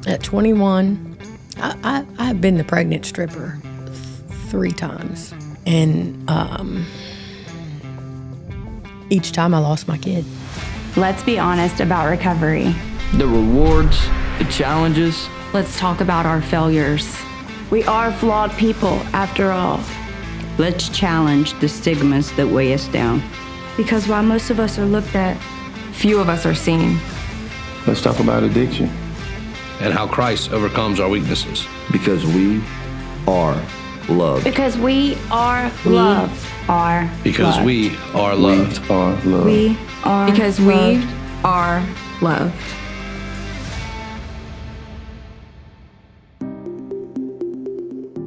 At 21, I've been the pregnant stripper 3 times. And each time I lost my kid. Let's be honest about recovery. The rewards, the challenges. Let's talk about our failures. We are flawed people, after all. Let's challenge the stigmas that weigh us down. Because while most of us are looked at, few of us are seen. Let's talk about addiction. And how Christ overcomes our weaknesses. Because we are loved. Because we are loved. Because we are loved. We are loved. We are because loved. We are loved.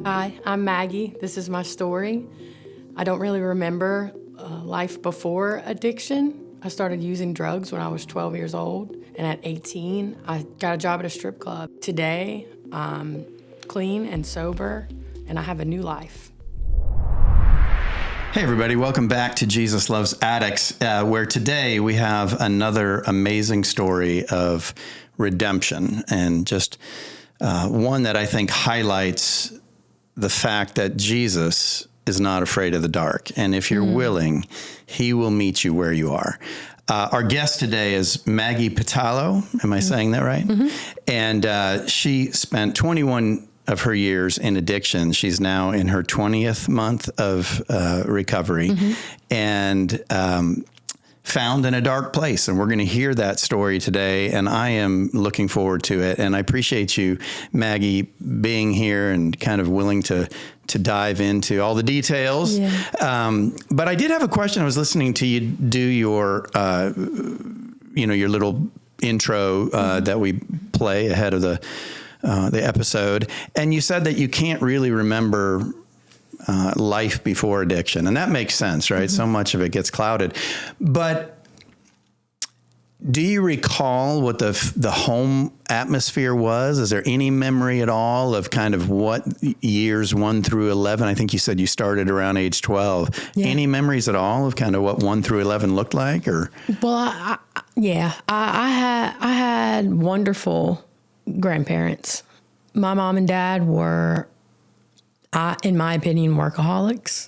Hi, I'm Maggie. This is my story. I don't really remember life before addiction. I started using drugs when I was 12 years old, and at 18, I got a job at a strip club. Today, I'm clean and sober, and I have a new life. Hey everybody, welcome back to Jesus Loves Addicts, where today we have another amazing story of redemption, and just one that I think highlights the fact that Jesus is not afraid of the dark. And if you're willing, he will meet you where you are. Our guest today is Maggie Pitalo. Am I saying that right? And she spent 21 of her years in addiction. She's now in her 20th month of recovery and found in a dark place. And we're going to hear that story today. And I am looking forward to it. And I appreciate you, Maggie, being here and kind of willing to dive into all the details. Yeah. But I did have a question. I was listening to you do your, your little intro that we play ahead of the episode. And you said that you can't really remember life before addiction. And that makes sense, right? So much of it gets clouded. But do you recall what the home atmosphere was? Is there any memory at all of kind of what years 1 through 11? I think you said you started around age 12. Yeah. Any memories at all of kind of what 1 through 11 looked like? Or well, I had wonderful grandparents. My mom and dad were, in my opinion, workaholics.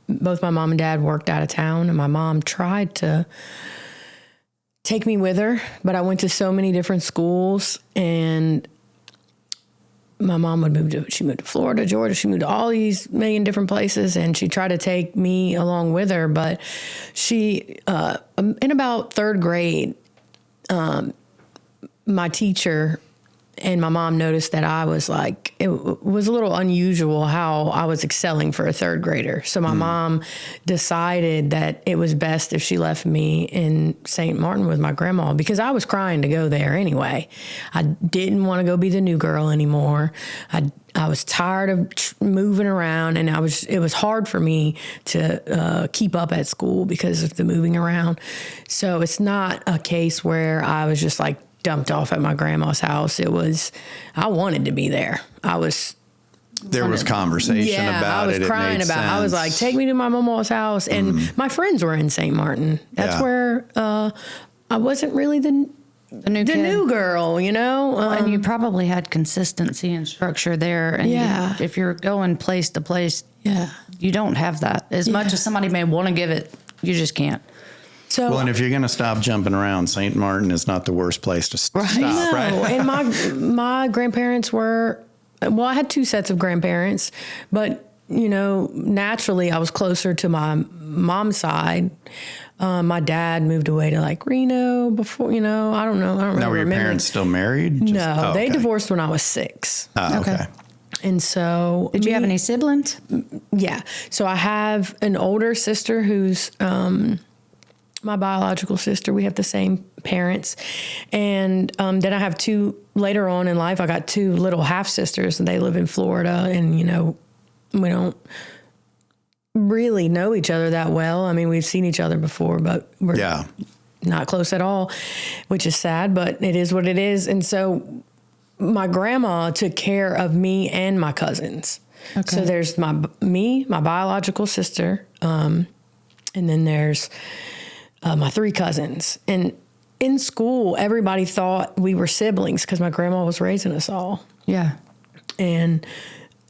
Both my mom and dad worked out of town, and my mom tried to take me with her, but I went to so many different schools, and my mom she moved to Florida, Georgia, she moved to all these million different places, and she tried to take me along with her, but she, in about 3rd grade, my teacher and my mom noticed that I was it was a little unusual how I was excelling for a 3rd grader. So my mom decided that it was best if she left me in St. Martin with my grandma, because I was crying to go there anyway. I didn't want to go be the new girl anymore. I was tired of moving around, and it was hard for me to keep up at school because of the moving around. So it's not a case where I was just dumped off at my grandma's house. I wanted to be there. There was conversation about it. I was crying about it. I was like, take me to my mama's house. And my friends were in St. Martin. That's where I wasn't really the new girl, and you probably had consistency and structure there. And if you're going place to place, you don't have that. As much as somebody may want to give it, you just can't. Well, and if you're going to stop jumping around, St. Martin is not the worst place to stop, right? And my grandparents were, I had 2 sets of grandparents, but, naturally I was closer to my mom's side. My dad moved away to Reno before, I don't know. I don't really Now, were your remember. Parents still married? No, they divorced when I was 6. Okay. And so... Did you have any siblings? Yeah. So I have an older sister who's... my biological sister. We have the same parents. And then I have 2, later on in life, I got 2 little half-sisters, and they live in Florida. And, we don't really know each other that well. I mean, we've seen each other before, but we're not close at all, which is sad, but it is what it is. And so my grandma took care of me and my cousins. Okay. So there's my biological sister, and then there's... my 3 cousins. And in school, everybody thought we were siblings because my grandma was raising us all. Yeah. And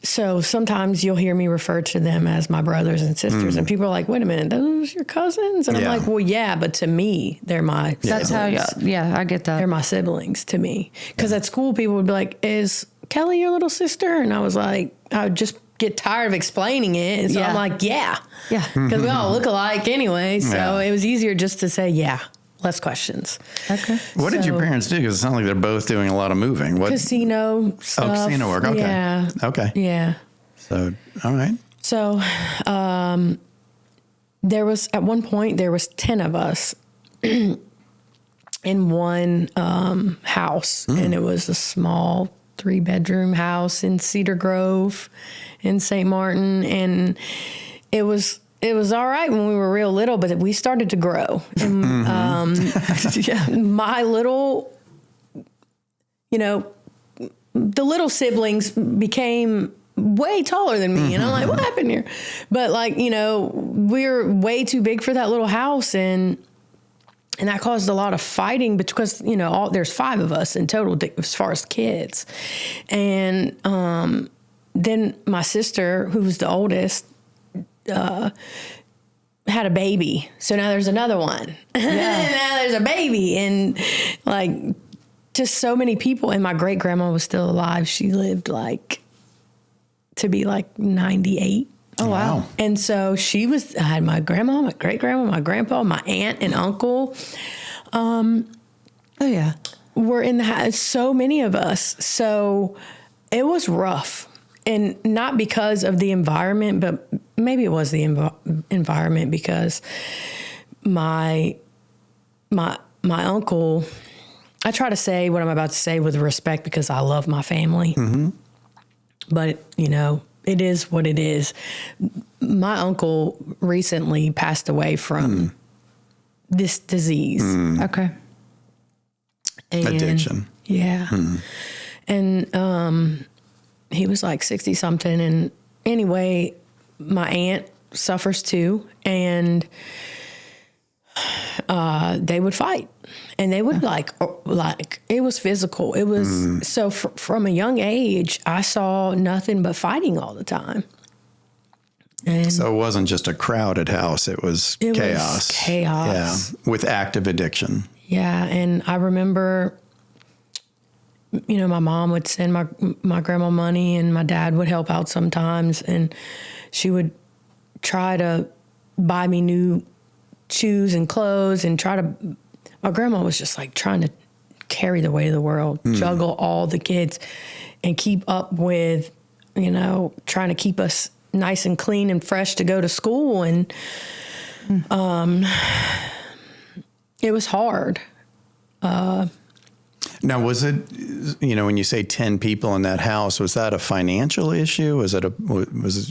so sometimes you'll hear me refer to them as my brothers and sisters, and people are like, wait a minute, those your cousins? And I'm like, well, yeah, but to me, they're my That's siblings. I get that. They're my siblings to me. Because at school, people would be like, is Kelly your little sister? And I was like, I would just get tired of explaining it. And so I'm like, yeah. Because we all look alike anyway. So it was easier just to say, yeah. Less questions. Okay. What did your parents do? Because it sounds like they're both doing a lot of moving. What? Casino stuff. Oh, casino work. Okay. Yeah. Okay. Yeah. So, all right. So, there was, at one point, there was 10 of us in one house. And it was a small 3-bedroom house in Cedar Grove in St. Martin. And it was all right when we were real little, but we started to grow. And my little, the little siblings became way taller than me. And I'm like, what happened here? But we're way too big for that little house. And that caused a lot of fighting because, there's 5 of us in total as far as kids. And then my sister, who was the oldest, had a baby. So now there's another one. Yeah. Now there's a baby. And just so many people. And my great grandma was still alive. She lived to be 98. Oh, wow. And so I had my grandma, my great grandma, my grandpa, my aunt and uncle. Were in the house, so many of us. So it was rough. And not because of the environment, but maybe it was the environment because my uncle, I try to say what I'm about to say with respect because I love my family. Mm-hmm. But, it is what it is. My uncle recently passed away from this disease. Okay. And, addiction. Yeah. And he was 60 something. And anyway, my aunt suffers too. And they would fight. And they would it was physical. It was, so from a young age, I saw nothing but fighting all the time. And so it wasn't just a crowded house. It was chaos. Yeah. With active addiction. Yeah. And I remember, my mom would send my grandma money and my dad would help out sometimes. And she would try to buy me new shoes and clothes and my grandma was just trying to carry the weight of the world, juggle all the kids and keep up with, trying to keep us nice and clean and fresh to go to school. And it was hard. Now, was it, when you say 10 people in that house, was that a financial issue? Was it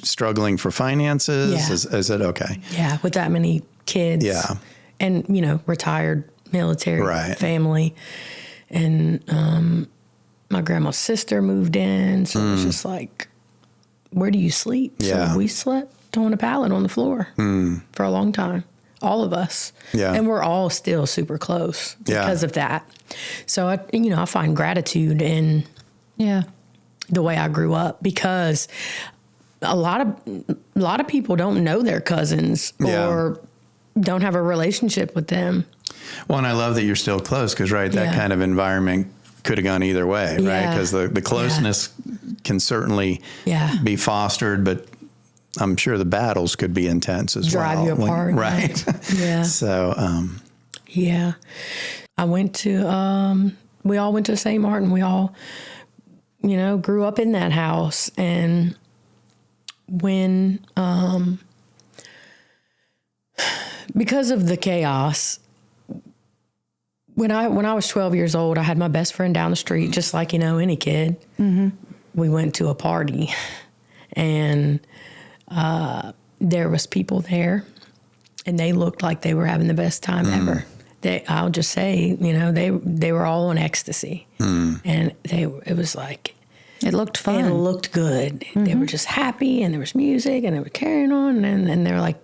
struggling for finances? Yeah. Is it okay? Yeah, with that many kids. Yeah. And, retired military family. And my grandma's sister moved in. So it was just where do you sleep? Yeah. So we slept on a pallet on the floor for a long time. All of us. Yeah. And we're all still super close because of that. So, I find gratitude in the way I grew up because a lot of people don't know their cousins or don't have a relationship with them. Well, and I love that you're still close because, that kind of environment could have gone either way, right? Because the closeness can certainly be fostered, but I'm sure the battles could be intense as well. Drive you apart. Right. Yeah. So, I went to, we all went to St. Martin. We all, grew up in that house. And when, because of the chaos, when I was 12 years old, I had my best friend down the street, just like, any kid. Mm-hmm. We went to a party and, there was people there and they looked like they were having the best time ever. I'll just say, they were all on ecstasy and it was it looked fun. It looked good. Mm-hmm. They were just happy and there was music and they were carrying on and they were like,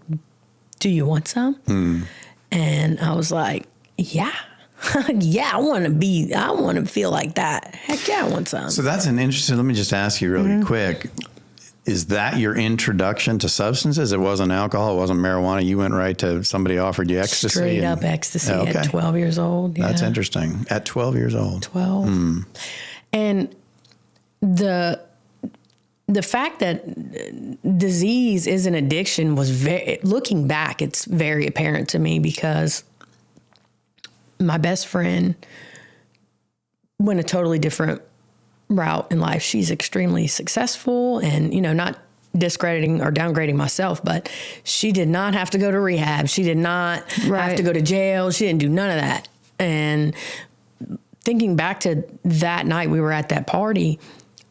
do you want some? And I was like, yeah. Yeah, I want to feel like that. Heck yeah, I want some. So that's an interesting, let me just ask you really quick. Is that your introduction to substances? It wasn't alcohol, it wasn't marijuana. You went right to somebody offered you ecstasy. Straight up ecstasy at 12 years old. Yeah. That's interesting. At 12 years old. 12. And the fact that disease is an addiction was looking back, it's very apparent to me because my best friend went a totally different route in life. She's extremely successful and, not discrediting or downgrading myself, but she did not have to go to rehab. She did not have to go to jail. She didn't do none of that. And thinking back to that night we were at that party,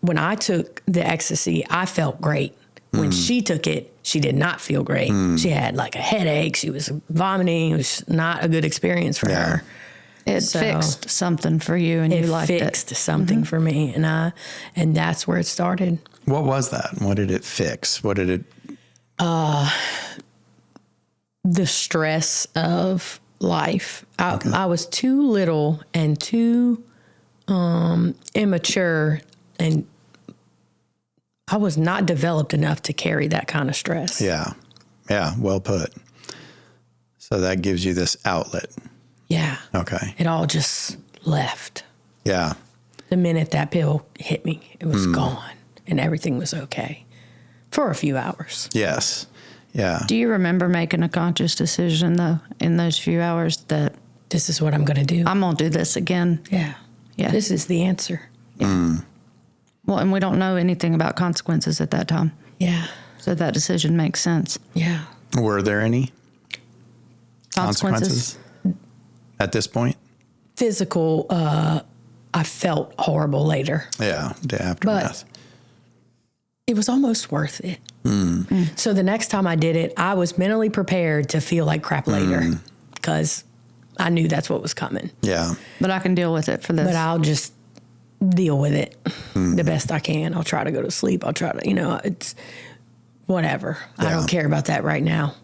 when I took the ecstasy, I felt great. When she took it, she did not feel great. She had like a headache. She was vomiting. It was not a good experience for her. It fixed something for you, and you liked it. It fixed something for me, and that's where it started. What was that? What did it fix? What did it? The stress of life. I was too little and too immature, and I was not developed enough to carry that kind of stress. Yeah. Well put. So that gives you this outlet. Yeah. Okay. It all just left. Yeah. The minute that pill hit me, it was gone and everything was okay for a few hours. Yes. Yeah. Do you remember making a conscious decision, though, in those few hours that this is what I'm going to do? I'm going to do this again? Yeah. This is the answer. Yeah. Well, and we don't know anything about consequences at that time. Yeah. So that decision makes sense. Yeah. Were there any consequences at this point? Physical, I felt horrible later. Yeah, the aftermath. But it was almost worth it. So the next time I did it, I was mentally prepared to feel like crap later because I knew that's what was coming. Yeah. But I can deal with it for this. But I'll just deal with it the best I can. I'll try to go to sleep. I'll try to, it's whatever. Yeah. I don't care about that right now.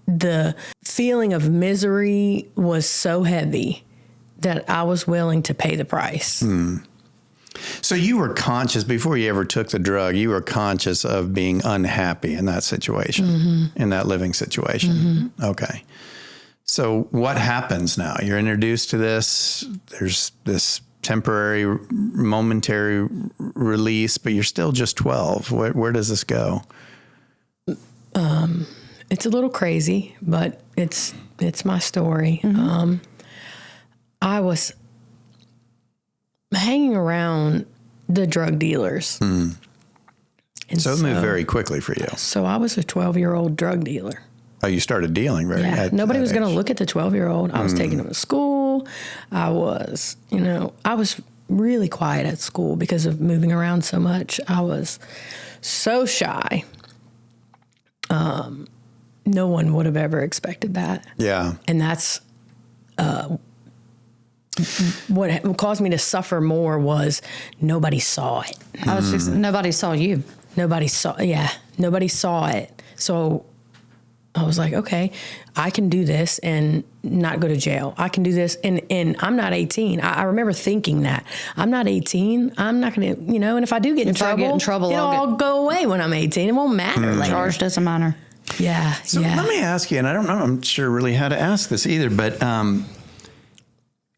The feeling of misery was so heavy that I was willing to pay the price. So you were conscious, before you ever took the drug, you were conscious of being unhappy in that situation, in that living situation. Okay. So what happens now? You're introduced to this. There's this temporary, momentary release, but you're still just 12. Where does this go? It's a little crazy, but it's my story. I was hanging around the drug dealers. And so it moved very quickly for you. So I was a 12-year-old drug dealer. Oh, you started dealing Nobody was going to look at the 12-year-old. I was taking him to school. I was really quiet at school because of moving around so much. I was so shy. No one would have ever expected that. Yeah. And that's what caused me to suffer more was nobody saw it. Nobody saw you. Nobody saw it. So I was like, okay, I can do this and not go to jail. I can do this. And I'm not 18. I remember thinking that. I'm not 18. I'm not going to, and if I do get in trouble, it'll all go away when I'm 18. It won't matter later. Charge doesn't matter. Yeah. So let me ask you, and I don't know, I'm sure really how to ask this either, but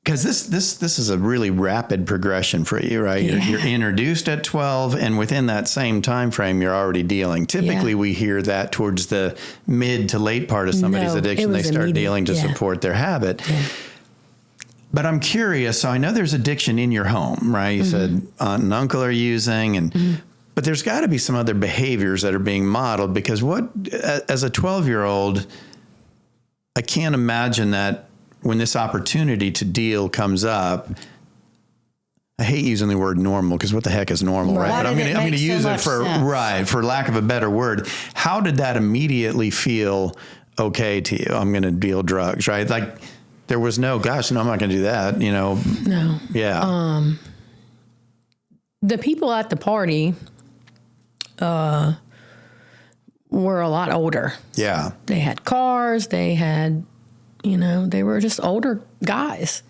because this is a really rapid progression for you, right? Yeah. You're introduced at 12, and within that same time frame, you're already dealing. Typically, we hear that towards the mid to late part of somebody's addiction, they start dealing to support their habit. Yeah. But I'm curious. So I know there's addiction in your home, right? You said aunt and uncle are using, and but there's got to be some other behaviors that are being modeled. Because as a 12-year-old, I can't imagine that. When this opportunity to deal comes up, I hate using the word normal because what the heck is normal, right? But I'm going to use it for lack of a better word. How did that immediately feel okay to you? I'm going to deal drugs, right? Like there was no, gosh, no, I'm not going to do that, No. Yeah. The people at the party were a lot older. Yeah. They had cars. They had... they were just older guys.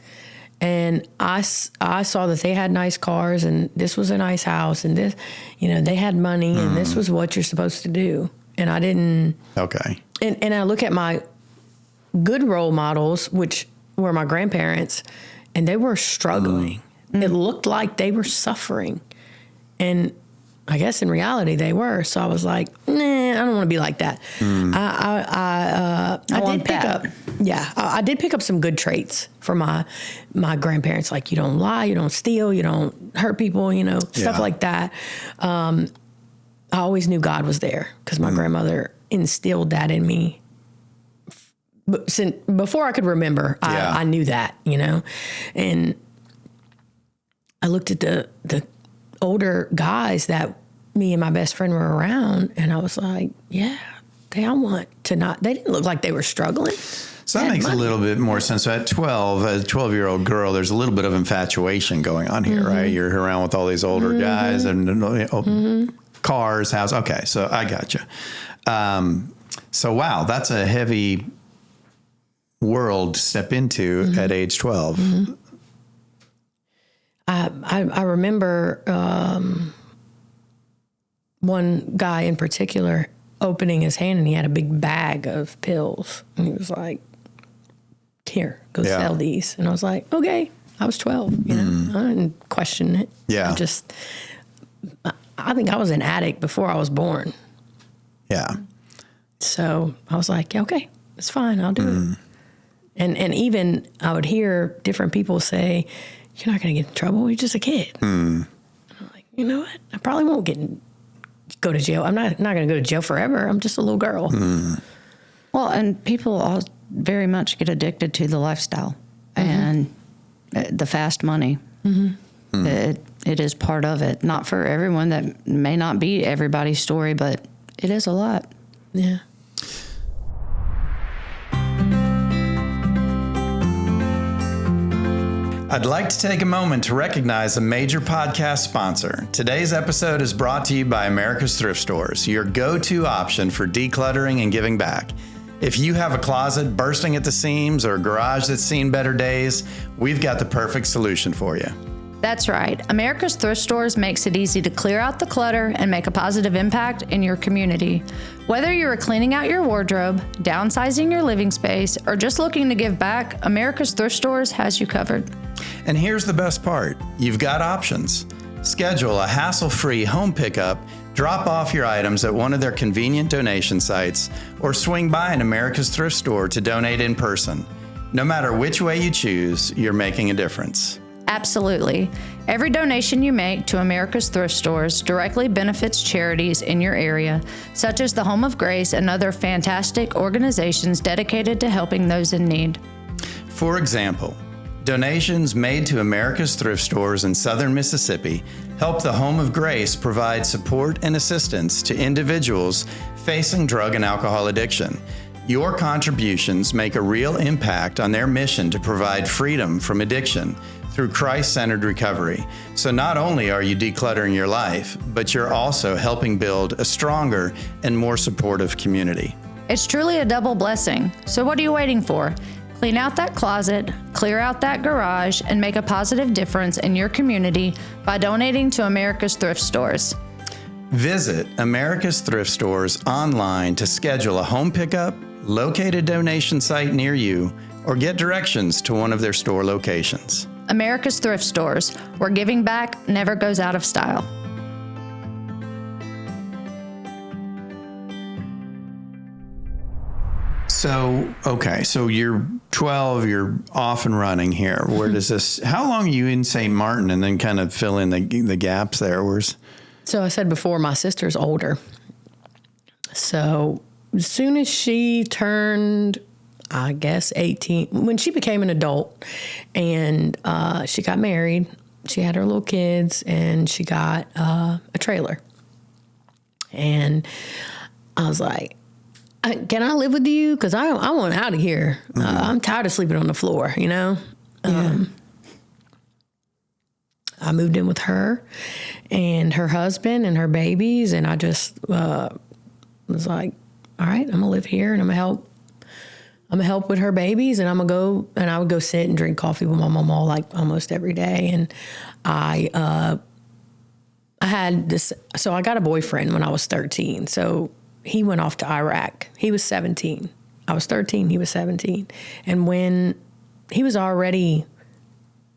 And I saw that they had nice cars, and this was a nice house, and this, they had money, and this was what you're supposed to do. And I didn't. Okay. And I look at my good role models, which were my grandparents, and they were struggling. It looked like they were suffering. And I guess in reality they were. So I was like, nah, I don't want to be like that. I did pick up. Yeah, I did pick up some good traits from my grandparents. Like, you don't lie, you don't steal, you don't hurt people, stuff like that. I always knew God was there because my grandmother instilled that in me. Since before I could remember, I knew that, and I looked at the older guys that me and my best friend were around, and I was like, yeah, they didn't look like they were struggling. So that makes a little bit more sense. So at 12, as a 12-year-old girl, there's a little bit of infatuation going on here, right? You're around with all these older guys and cars, house. Okay, so I got you. So wow, that's a heavy world to step into at age 12. I remember one guy in particular opening his hand, and he had a big bag of pills, and he was like, here, go sell these. And I was like, okay. I was 12, I didn't question it. Yeah. I think I was an addict before I was born. Yeah. So I was like, yeah, okay, it's fine, I'll do it. And even I would hear different people say, you're not going to get in trouble, you're just a kid. I'm like, you know what? I probably won't go to jail. I'm not going to go to jail forever. I'm just a little girl. Well, and people all very much get addicted to the lifestyle and the fast money. It is part of it. Not for everyone. That may not be everybody's story, but it is a lot. Yeah. I'd like to take a moment to recognize a major podcast sponsor. Today's episode is brought to you by America's Thrift Stores, your go-to option for decluttering and giving back. If you have a closet bursting at the seams or a garage that's seen better days, we've got the perfect solution for you. That's right. America's Thrift Stores makes it easy to clear out the clutter and make a positive impact in your community. Whether you're cleaning out your wardrobe, downsizing your living space, or just looking to give back, America's Thrift Stores has you covered. And here's the best part. You've got options. Schedule a hassle-free home pickup, drop off your items at one of their convenient donation sites, or swing by an America's Thrift Store to donate in person. No matter which way you choose, you're making a difference. Absolutely. Every donation you make to America's Thrift Stores directly benefits charities in your area, such as the Home of Grace and other fantastic organizations dedicated to helping those in need. For example, donations made to America's Thrift Stores in southern Mississippi help the Home of Grace provide support and assistance to individuals facing drug and alcohol addiction. Your contributions make a real impact on their mission to provide freedom from addiction through Christ-centered recovery. So not only are you decluttering your life, but you're also helping build a stronger and more supportive community. It's truly a double blessing. So what are you waiting for? Clean out that closet, clear out that garage, and make a positive difference in your community by donating to America's Thrift Stores. Visit America's Thrift Stores online to schedule a home pickup, locate a donation site near you, or get directions to one of their store locations. America's Thrift Stores, where giving back never goes out of style. So, okay, so you're 12, you're off and running here. Where does this, how long are you in St. Martin, and then kind of fill in the gaps there? So I said before, my sister's older. So as soon as she turned, I guess, 18, when she became an adult, and she got married, she had her little kids, and she got a trailer. And I was like, can I live with you? Because I want out of here. I'm tired of sleeping on the floor, Yeah. I moved in with her and her husband and her babies, and I just was like, all right, I'm going to live here, and I'm going to help I'm gonna help with her babies, and I would go sit and drink coffee with my mama like almost every day. And I had this, so I got a boyfriend when I was 13. So he went off to Iraq. He was 17. I was 13, he was 17. And when he was already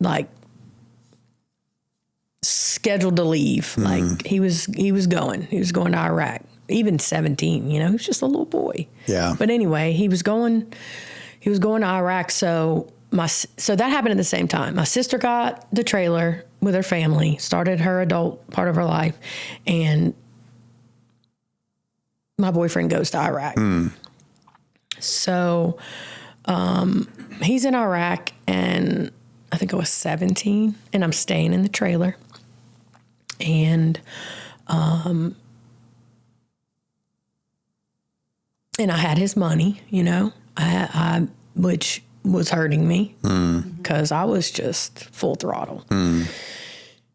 like scheduled to leave, like he was going to Iraq, even 17, he was just a little boy. Yeah. But anyway, he was going to Iraq. So that happened at the same time. My sister got the trailer with her family, started her adult part of her life, and my boyfriend goes to Iraq. So he's in Iraq, and I think I was 17, and I'm staying in the trailer. And I had his money, which was hurting me because I was just full throttle.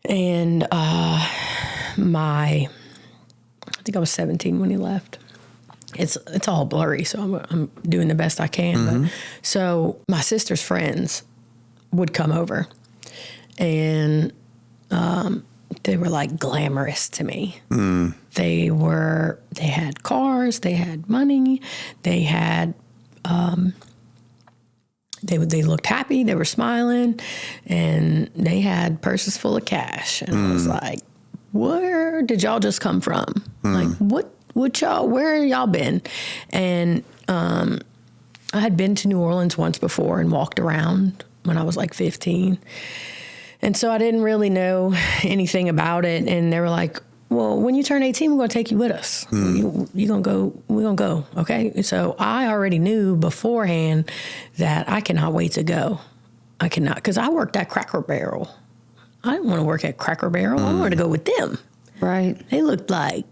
And I think I was 17 when he left. It's all blurry, so I'm doing the best I can. But, so my sister's friends would come over, and they were like glamorous to me. They had cars, they had money, they had they looked happy, they were smiling, and they had purses full of cash. And I was like, where did y'all just come from? Like, where y'all been? And I had been to New Orleans once before and walked around when I was like 15. And so I didn't really know anything about it. And they were like, well, when you turn 18, we're going to take you with us. We're going to go. Okay. So I already knew beforehand that I cannot wait to go. I cannot, because I worked at Cracker Barrel. I didn't want to work at Cracker Barrel. I wanted to go with them. Right. They looked like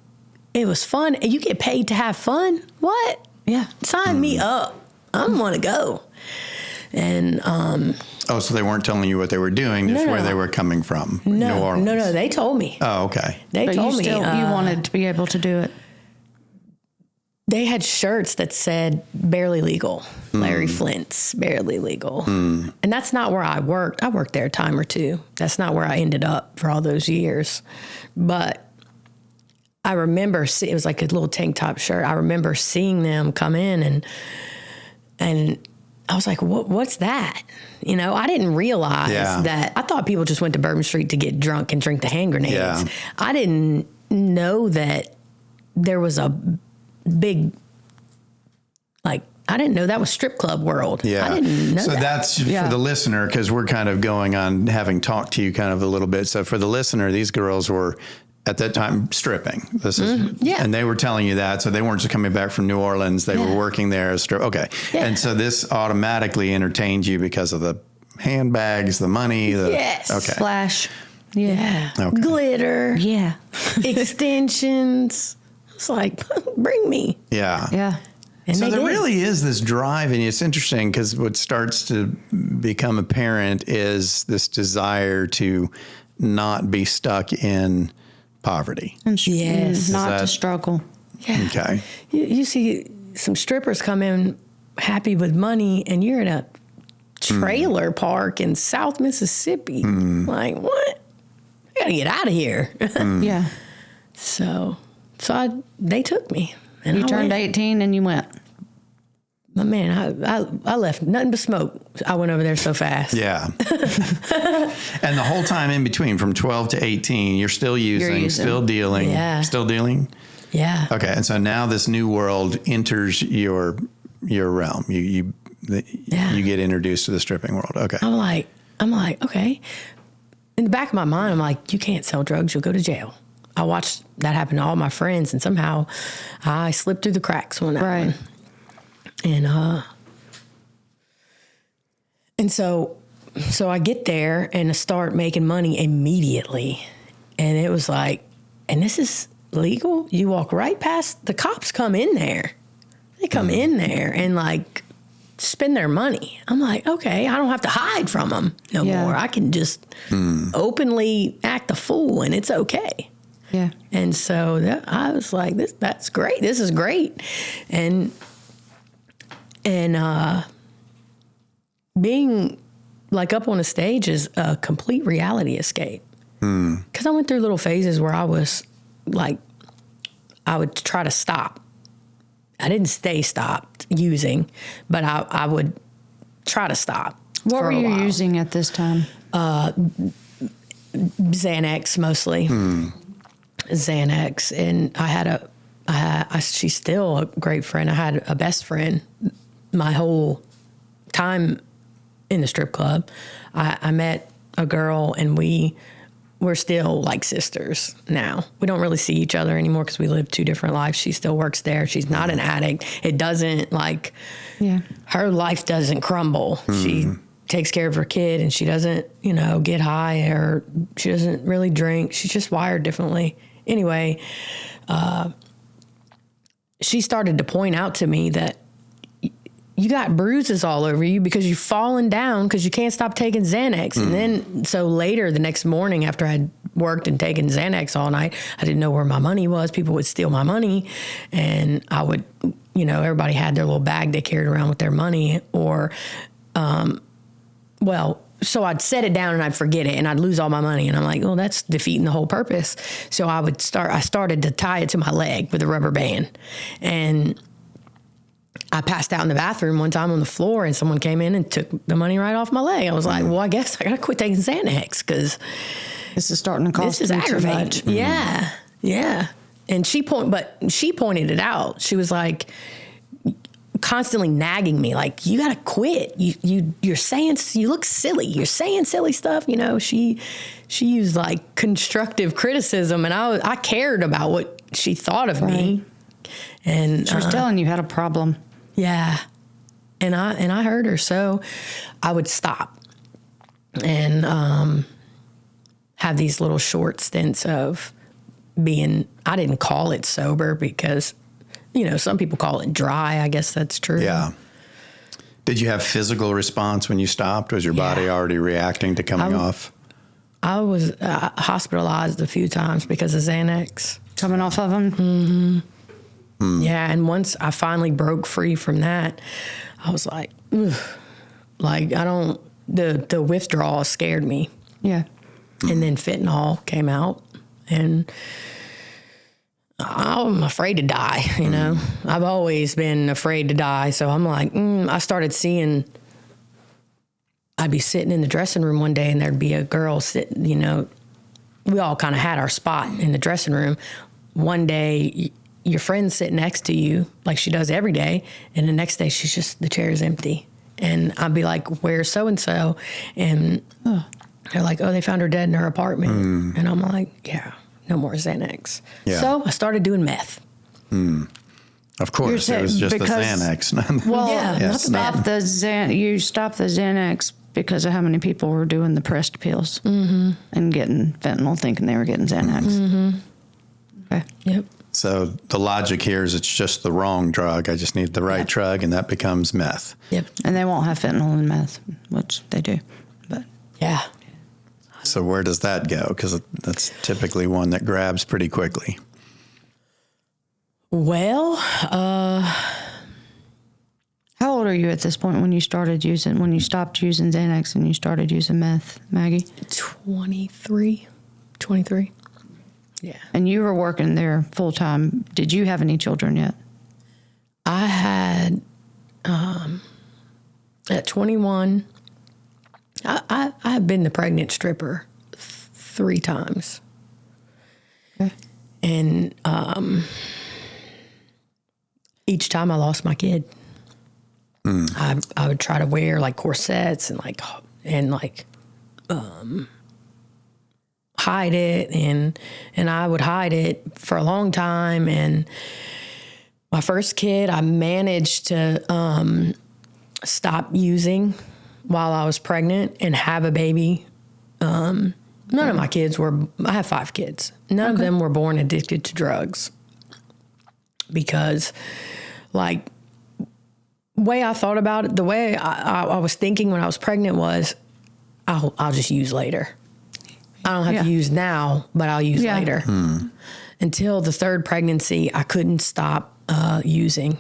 it was fun. And you get paid to have fun? What? Yeah. Sign me up. I want to go. And, so they weren't telling you what they were doing, just where they were coming from. New Orleans. No, they told me. Oh, okay. They told me. You wanted to be able to do it. They had shirts that said barely legal. Larry Flint's barely legal. And that's not where I worked. I worked there a time or two. That's not where I ended up for all those years. But I remember, it was like a little tank top shirt. I remember seeing them come in, and I was like, what's that? I didn't realize that. I thought people just went to Bourbon Street to get drunk and drink the hand grenades. Yeah. I didn't know that there was a big, I didn't know that was strip club world. Yeah. I didn't know so that. That's for the listener, because we're kind of going on having talked to you kind of a little bit. So for the listener, these girls were at that time stripping. This is, and they were telling you that. So they weren't just coming back from New Orleans. They were working there as Okay. Yeah. And so this automatically entertained you because of the handbags, the money, Okay. Splash. Yeah. Okay. Glitter. Yeah. Extensions. It's like, bring me. Yeah. Yeah. And so there did. really is this drive, and it's interesting because what starts to become apparent is this desire to not be stuck in poverty. Yes. Not to struggle. Yeah. Okay. You see some strippers come in happy with money, and you're in a trailer park in South Mississippi. Like, what? I gotta get out of here. Yeah. So they took me. And You I turned went. 18 and you went. But man, I left nothing but smoke. I went over there so fast. Yeah. And the whole time in between, from 12 to 18, you're still using. Still dealing. Yeah. Still dealing? Yeah. Okay. And so now this new world enters your realm. You get introduced to the stripping world. Okay. I'm like, okay. In the back of my mind, I'm like, you can't sell drugs. You'll go to jail. I watched that happen to all my friends, and somehow I slipped through the cracks on that one. And so I get there and I start making money immediately. And it was like, and this is legal? You walk right past, the cops come in there. They come in there and like spend their money. I'm like, okay, I don't have to hide from them no more. I can just openly act a fool and it's okay. Yeah. And so I was like, that's great. This is great. And And being like up on a stage is a complete reality escape. Because I went through little phases where I was like, I would try to stop. I didn't stay stopped using, but I would try to stop. What were you while. using at this time? Xanax mostly. Xanax. And she's still a great friend. I had a best friend my whole time in the strip club. I met a girl and we're still like sisters now. We don't really see each other anymore because we live two different lives. She still works there. She's not an addict. It doesn't her life doesn't crumble. She takes care of her kid and she doesn't, get high or she doesn't really drink. She's just wired differently. Anyway, she started to point out to me that you got bruises all over you because you've fallen down because you can't stop taking Xanax. And then, so later the next morning after I'd worked and taken Xanax all night, I didn't know where my money was. People would steal my money and I would, everybody had their little bag they carried around with their money or, so I'd set it down and I'd forget it and I'd lose all my money. And I'm like, well, that's defeating the whole purpose. So I started to tie it to my leg with a rubber band. And I passed out in the bathroom one time on the floor and someone came in and took the money right off my leg. I was like, well, I guess I got to quit taking Xanax because this is starting to cause this is aggravating. Yeah. Yeah. And she pointed it out. She was like constantly nagging me, like, you got to quit. You're saying, you look silly. You're saying silly stuff. She used like constructive criticism and I cared about what she thought of me. And she was telling you had a problem. Yeah. And I heard her. So I would stop and have these little short stints of I didn't call it sober because, some people call it dry. I guess that's true. Yeah. Did you have physical response when you stopped? Was your body already reacting to coming off? I was hospitalized a few times because of Xanax. Coming off of them? Mm-hmm. Yeah, and once I finally broke free from that, I was like, ugh. Like, the withdrawal scared me. Yeah. And then fentanyl came out, and I'm afraid to die, I've always been afraid to die, so I'm like, I started seeing, I'd be sitting in the dressing room one day, and there'd be a girl sitting, we all kind of had our spot in the dressing room. One day, your friend's sitting next to you like she does every day. And the next day the chair is empty. And I'd be like, where's so-and-so? And they're like, oh, they found her dead in her apartment. And I'm like, yeah, no more Xanax. Yeah. So I started doing meth. Of course, it was just the Xanax. Well, yeah, you stopped the Xanax because of how many people were doing the pressed pills and getting fentanyl thinking they were getting Xanax. Okay. Yep. So the logic here is it's just the wrong drug. I just need the right drug, and that becomes meth. Yep. And they won't have fentanyl in meth, which they do. But yeah. So where does that go? Because that's typically one that grabs pretty quickly. Well, how old are you at this point when you stopped using Xanax and you started using meth, Maggie? 23. Yeah. And you were working there full time. Did you have any children yet? I had, at 21, I had been the pregnant stripper 3 times. Okay. And each time I lost my kid. I would try to wear like corsets and hide it, and I would hide it for a long time. And my first kid, I managed to stop using while I was pregnant and have a baby. None of my kids I have 5 kids. None of them were born addicted to drugs because, like, the way I thought about it, the way I was thinking when I was pregnant was, I'll just use later. I don't have to use now, but I'll use later. Until the 3rd pregnancy, I couldn't stop using.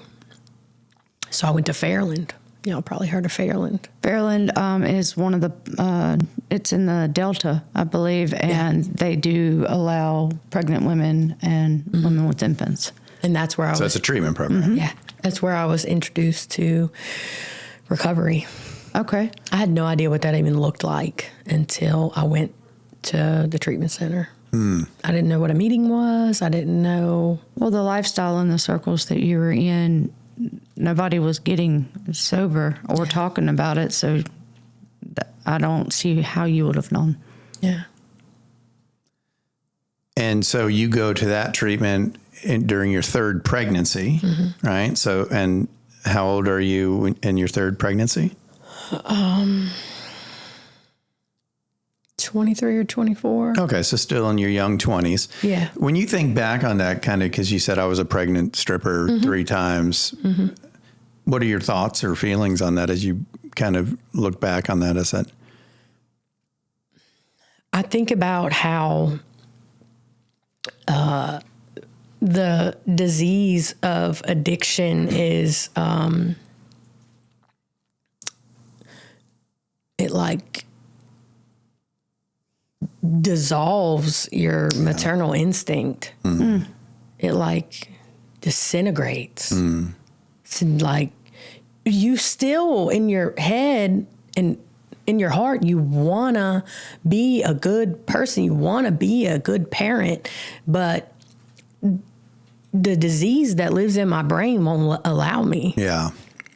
So I went to Fairland. Y'all probably heard of Fairland. Fairland is one of the, it's in the Delta, I believe, and they do allow pregnant women and women with infants. And that's where I was. So it's a treatment program. Yeah. That's where I was introduced to recovery. Okay. I had no idea what that even looked like until I went to the treatment center. I didn't know what a meeting was. I didn't know. Well, the lifestyle in the circles that you were in, nobody was getting sober or talking about it, so I don't see how you would have known. Yeah. And so you go to that treatment during your third pregnancy, right? So, and how old are you in your third pregnancy? 23 or 24. Okay, so still in your young 20s. Yeah. When you think back on that, kind of, because you said I was a pregnant stripper 3 times, what are your thoughts or feelings on that as you kind of look back on that? As that? I think about how the disease of addiction is, it like dissolves your maternal instinct. It like disintegrates. It's like you still in your head and in your heart, you want to be a good person. You want to be a good parent, but the disease that lives in my brain won't allow me. Yeah.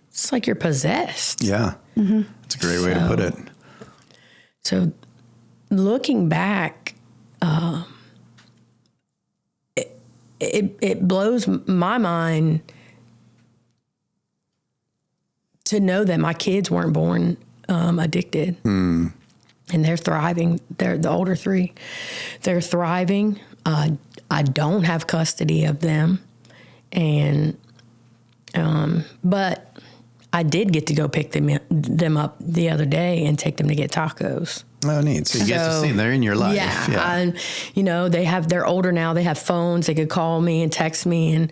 It's like you're possessed. Yeah. That's a great way to put it. So looking back, it blows my mind to know that my kids weren't born addicted. And they're thriving. They're the older 3. They're thriving. I don't have custody of them. And, but I did get to go pick them up the other day and take them to get tacos. Oh, neat. So you get to see them. They're in your life. Yeah. You know, they're older now. They have phones. They could call me and text me. And,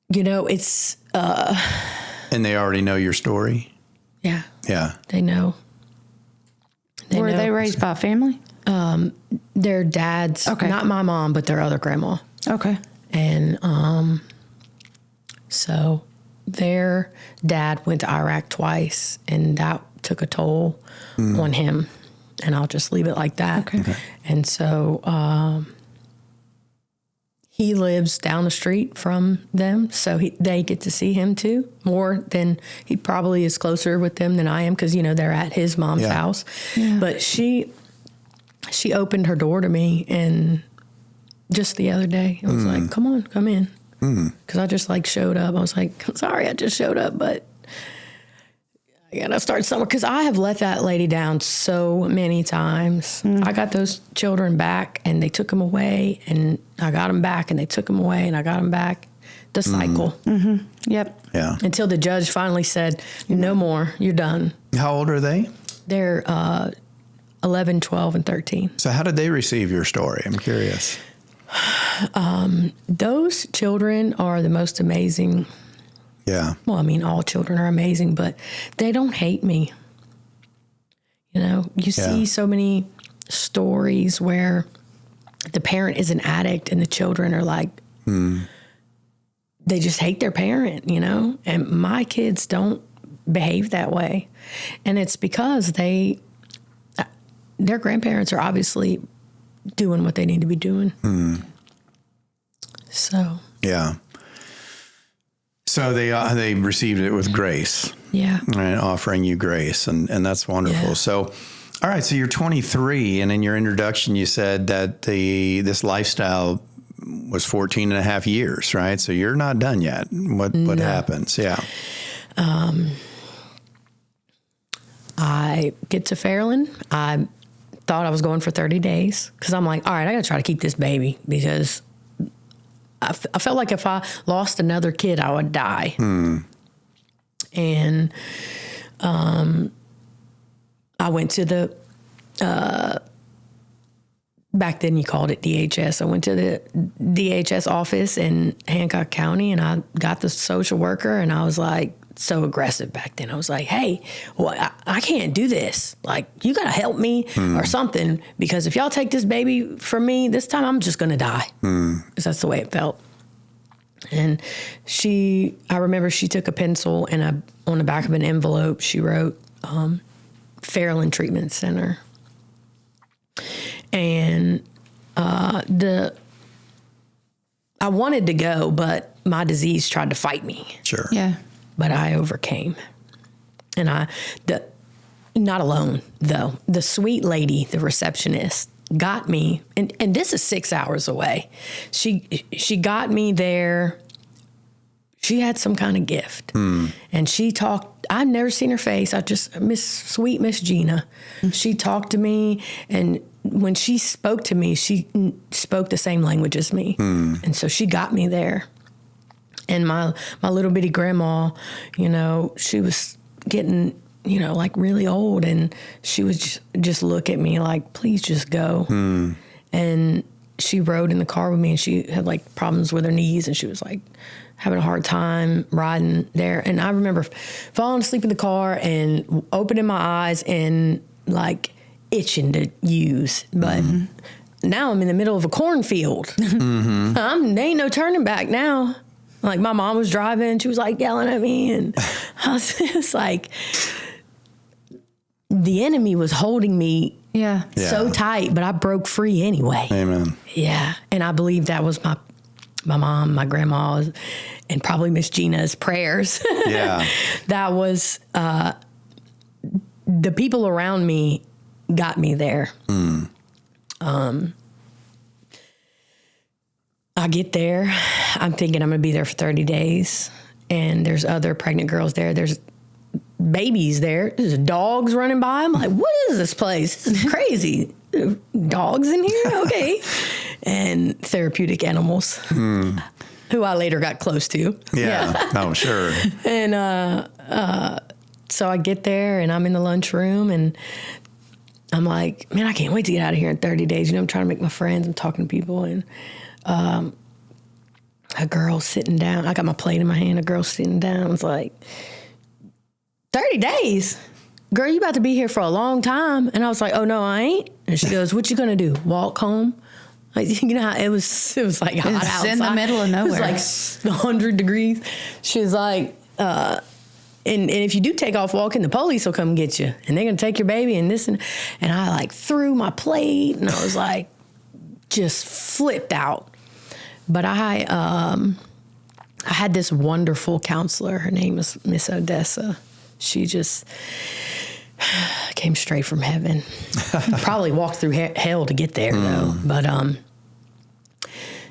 you know, it's... and they already know your story? Yeah. Yeah. They know. Were they raised by family? Their dads, not my mom, but their other grandma. Okay. And so their dad went to Iraq twice, and that took a toll on him. And I'll just leave it like that. Okay. And so he lives down the street from them, so they get to see him too, more than he probably is closer with them than I am, because, you know, they're at his mom's house. Yeah. But she opened her door to me, and just the other day, it was like, come on, come in. Because I just like showed up. I was like, I'm sorry, I just showed up, but I gotta start somewhere. Because I have let that lady down so many times. I got those children back, and they took them away, and I got them back, and they took them away, and I got them back. The cycle. Yep. Yeah. Until the judge finally said, no more, you're done. How old are they? They're 11, 12, and 13. So how did they receive your story? I'm curious. Those children are the most amazing. Yeah. Well, I mean, all children are amazing, but they don't hate me. You know, you see so many stories where the parent is an addict and the children are like, they just hate their parent, you know? And my kids don't behave that way. And it's because their grandparents are obviously doing what they need to be doing. So. Yeah. So they received it with grace. Yeah. Right, offering you grace, and that's wonderful. Yeah. So, all right, so you're 23, and in your introduction you said that this lifestyle was 14 and a half years, right? So you're not done yet. What happens? Yeah. I get to Fairland. I thought I was going for 30 days because I'm like, all right, I got to try to keep this baby, because I felt like if I lost another kid, I would die. And I went to the back then you called it DHS. I went to the DHS office in Hancock County, and I got the social worker, and I was like, so aggressive back then. I was like, hey, well, I can't do this. Like, you got to help me or something, because if y'all take this baby from me, this time I'm just going to die. Because that's the way it felt. And I remember she took a pencil, and on the back of an envelope, she wrote Fairland Treatment Center. And I wanted to go, but my disease tried to fight me. Sure. Yeah. But I overcame. And not alone, though. The sweet lady, the receptionist, got me, and this is 6 hours away. She got me there. She had some kind of gift. And she talked, I've never seen her face. Sweet Miss Gina. She talked to me, and when she spoke to me, she spoke the same language as me. And so she got me there. And my little bitty grandma, she was getting, like really old, and she would just look at me like, please just go. And she rode in the car with me, and she had like problems with her knees, and she was like having a hard time riding there. And I remember falling asleep in the car and opening my eyes and like itching to use. But now I'm in the middle of a cornfield. There ain't no turning back now. Like, my mom was driving, she was like yelling at me, and I was just like, the enemy was holding me so tight, but I broke free anyway. Amen. Yeah. And I believe that was my mom, my grandma, and probably Miss Gina's prayers. Yeah. That was, the people around me got me there. I get there, I'm thinking I'm going to be there for 30 days, and there's other pregnant girls there. There's babies there. There's dogs running by. I'm like, what is this place? This is crazy. Dogs in here? Okay. And therapeutic animals, who I later got close to. Yeah. Oh, sure. And so I get there, and I'm in the lunchroom, and I'm like, man, I can't wait to get out of here in 30 days. I'm trying to make my friends. I'm talking to people, and a girl sitting down. I got my plate in my hand. A girl sitting down was like, 30 days? Girl, you about to be here for a long time. And I was like, oh, no, I ain't. And she goes, what you going to do? Walk home? Like, you know how it was like hot outside. It's in the middle of nowhere. It was like 100 degrees. She was like, and if you do take off walking, the police will come get you. And they're going to take your baby and this. And I like threw my plate, and I was like, just flipped out. But I had this wonderful counselor. Her name was Miss Odessa. She just came straight from heaven. Probably walked through hell to get there, though. But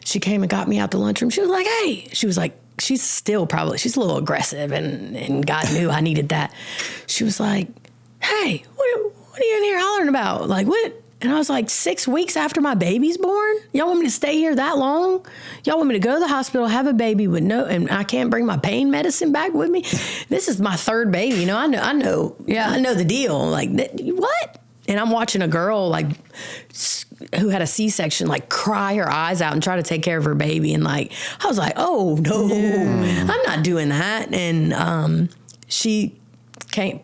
she came and got me out the lunchroom. She was like, hey. She was like, she's a little aggressive, and God knew I needed that. She was like, hey, what are you in here hollering about? Like, what? And I was like, 6 weeks after my baby's born? Y'all want me to stay here that long? Y'all want me to go to the hospital, have a baby and I can't bring my pain medicine back with me? This is my third baby. I know the deal. Like, what? And I'm watching a girl like who had a C-section, like cry her eyes out and try to take care of her baby. And like, I was like, oh no, I'm not doing that. And she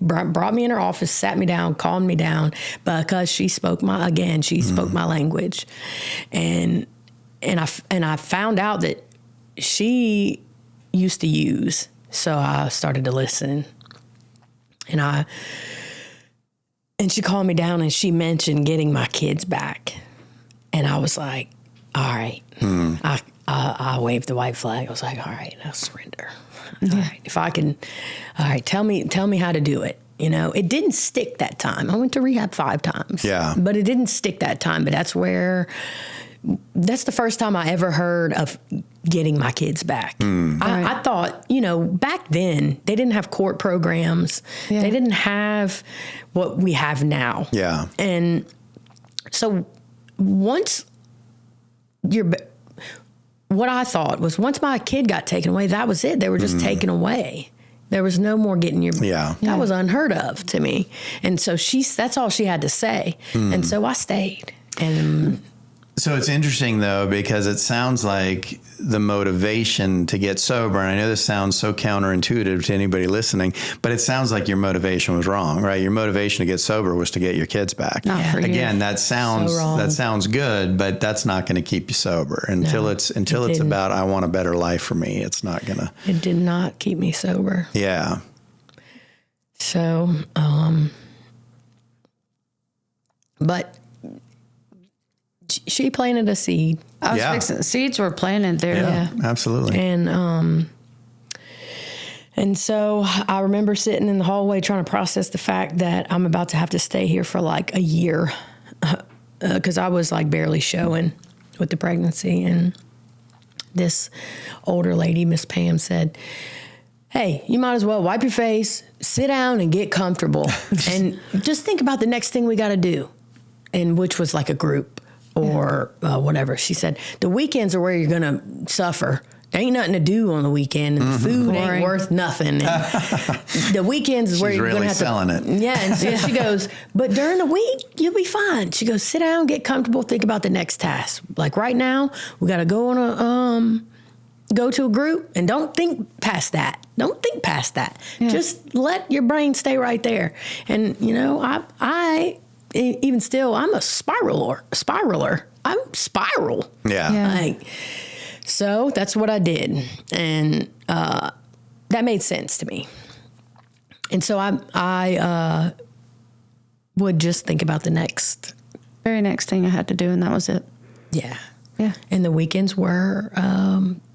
brought me in her office, sat me down, calmed me down, because she spoke my language. And I found out that she used to use. So I started to listen. And she calmed me down, and she mentioned getting my kids back. And I was like, all right. I waved the white flag. I was like, all right, I'll surrender. All right, if I can, all right, tell me how to do it. It didn't stick that time. I went to rehab 5 times. Yeah. But it didn't stick that time. But that's the first time I ever heard of getting my kids back. I thought, back then, they didn't have court programs. Yeah. They didn't have what we have now. Yeah. And so what I thought was, once my kid got taken away, that was it. They were just taken away. There was no more getting your... Yeah. That was unheard of to me. And so that's all she had to say. And so I stayed. And So it's interesting, though, because it sounds like the motivation to get sober, and I know this sounds so counterintuitive to anybody listening, but it sounds like your motivation was wrong, right? Your motivation to get sober was to get your kids back. Not for you. Again, that sounds good, but that's not going to keep you sober until it's about, I want a better life for me. It's not going to. It did not keep me sober. Yeah. So, but she planted a seed. I was fixing, seeds were planted there. Yeah, absolutely. And so I remember sitting in the hallway trying to process the fact that I'm about to have to stay here for like a year because I was like barely showing with the pregnancy. And this older lady, Miss Pam, said, hey, you might as well wipe your face, sit down and get comfortable and just think about the next thing we got to do. And which was like a group or whatever. She said, the weekends are where you're going to suffer. There ain't nothing to do on the weekend, and the food ain't worth nothing. And the weekends is where you're really going to have selling to. it. Yeah, and so she goes, but during the week, you'll be fine. She goes, sit down, get comfortable, think about the next task. Like right now, we got to go on go to a group, and don't think past that. Don't think past that. Yeah. Just let your brain stay right there. And, you know, I even still, I'm a spiraler. I'm spiral. Yeah. Like, so that's what I did. And that made sense to me. And so I would just think about the very next thing I had to do, and that was it. Yeah. Yeah. And the weekends were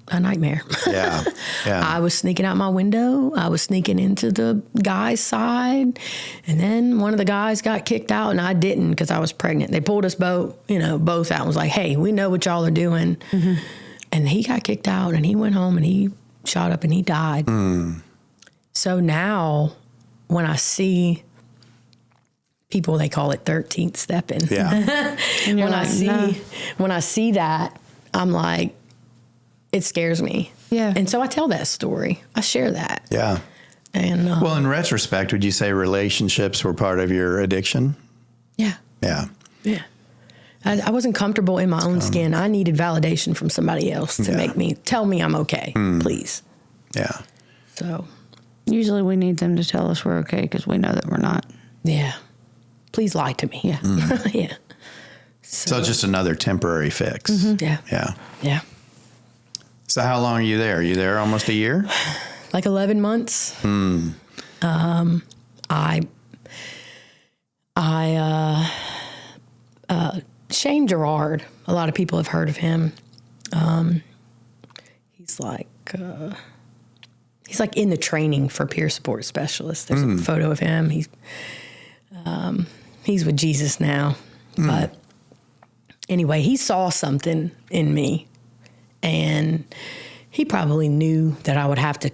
a nightmare. Yeah. Yeah. I was sneaking out my window. I was sneaking into the guy's side. And then one of the guys got kicked out and I didn't because I was pregnant. They pulled us both out and was like, hey, we know what y'all are doing. Mm-hmm. And he got kicked out and he went home and he shot up and he died. So now when I see people, they call it 13th stepping. Yeah. When I see that, I'm like, it scares me. Yeah. And so I tell that story. I share that. Yeah. And well, in retrospect, would you say relationships were part of your addiction? Yeah. Yeah. Yeah. I wasn't comfortable in my own skin. I needed validation from somebody else to make me tell me I'm okay, please. Yeah. So usually we need them to tell us we're okay because we know that we're not. Yeah. Please lie to me. Yeah. Yeah. So it's just another temporary fix. Yeah. Yeah. Yeah. So how long are you there? Are you there almost a year? Like 11 months. Shane Gerard, a lot of people have heard of him. He's like in the training for peer support specialists. There's a photo of him. He's with Jesus now. But anyway, he saw something in me. And he probably knew that I would have to,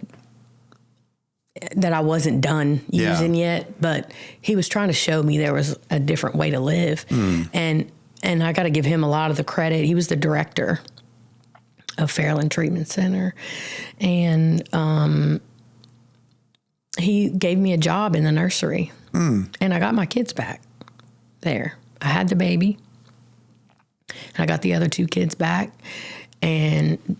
that I wasn't done using yet, but he was trying to show me there was a different way to live. And I got to give him a lot of the credit. He was the director of Fairland Treatment Center. And he gave me a job in the nursery. And I got my kids back there. I had the baby. And I got the other 2 kids back. And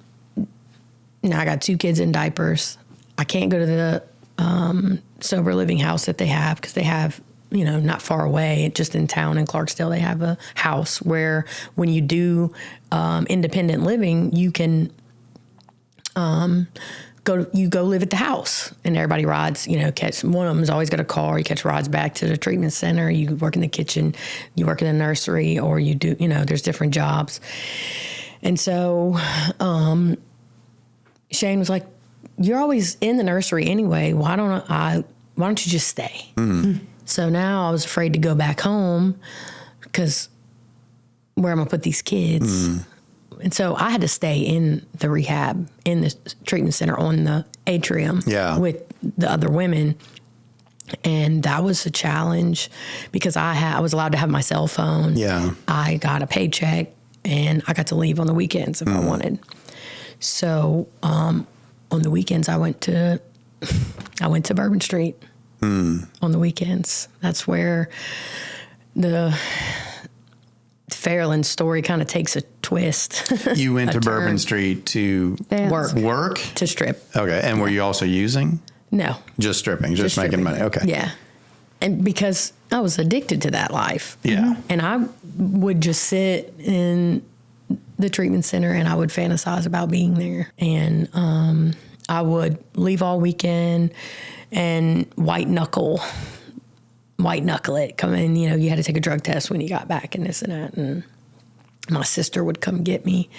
now I got 2 kids in diapers. I can't go to the sober living house that they have because they have, not far away, just in town in Clarksdale, they have a house where when you do independent living, you can go live at the house and everybody rides, catch, one of them's always got a car, you catch rides back to the treatment center, you work in the kitchen, you work in the nursery, or you do, there's different jobs. And so Shane was like, you're always in the nursery anyway. Why don't you just stay? So now I was afraid to go back home because where I'm going to put these kids. And so I had to stay in the rehab, in the treatment center on the atrium with the other women. And that was a challenge because I was allowed to have my cell phone. Yeah. I got a paycheck. And I got to leave on the weekends if I wanted. So on the weekends, I went to Bourbon Street on the weekends. That's where the Fairland's story kind of takes a twist. You went to Bourbon Street to work? To strip. Okay. And were you also using? No. Just stripping, just making stripping. money. Okay. Yeah. And because I was addicted to that life. Yeah. And I would just sit in the treatment center and I would fantasize about being there. And I would leave all weekend and white knuckle it. Come in, you had to take a drug test when you got back and this and that. And my sister would come get me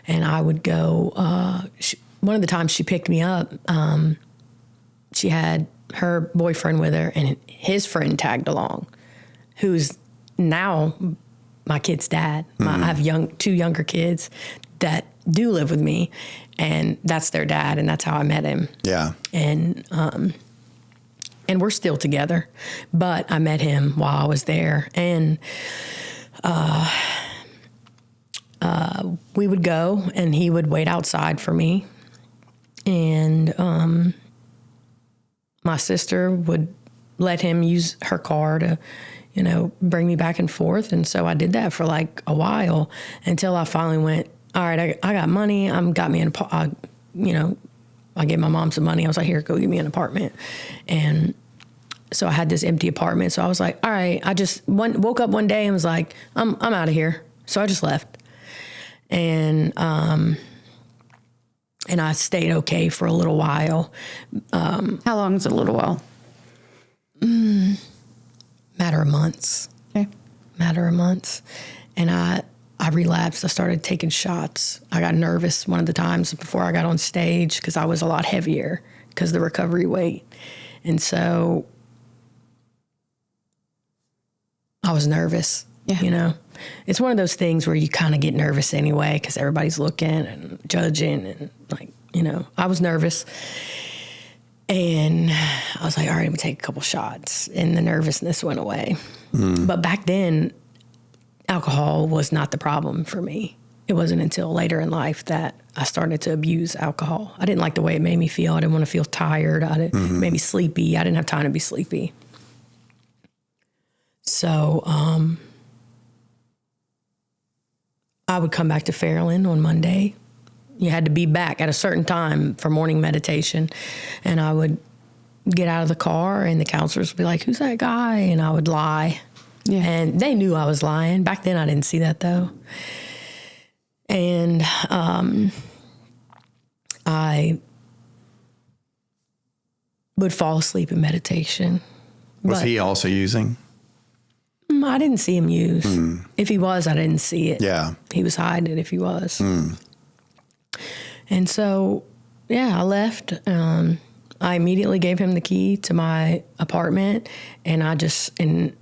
and I would go. One of the times she picked me up, she had her boyfriend with her and his friend tagged along, who's now my kid's dad. I have two younger kids that do live with me, and that's their dad, and that's how I met him. Yeah. And we're still together, but I met him while I was there, and we would go, and he would wait outside for me, and my sister would let him use her car to, bring me back and forth. And so I did that for like a while until I finally went, all right, I got money. Got me I gave my mom some money. I was like, here, go give me an apartment. And so I had this empty apartment. So I was like, all right, I just woke up one day and was like, I'm out of here. So I just left. And I stayed okay for a little while. How long is a little while? Matter of months. Okay. Matter of months. And I relapsed. I started taking shots. I got nervous one of the times before I got on stage because I was a lot heavier because of the recovery weight. And so I was nervous, It's one of those things where you kind of get nervous anyway because everybody's looking and judging and I was nervous. And I was like, all right, I'm gonna take a couple shots. And the nervousness went away. But back then, alcohol was not the problem for me. It wasn't until later in life that I started to abuse alcohol. I didn't like the way it made me feel. I didn't want to feel tired. It made me sleepy. I didn't have time to be sleepy. So I would come back to Fairland on Monday. You had to be back at a certain time for morning meditation. And I would get out of the car and the counselors would be like, who's that guy? And I would lie. Yeah. And they knew I was lying. Back then I didn't see that though. And I would fall asleep in meditation. Was he also using? I didn't see him use. If he was, I didn't see it. Yeah. He was hiding it if he was. And so, I left. I immediately gave him the key to my apartment, and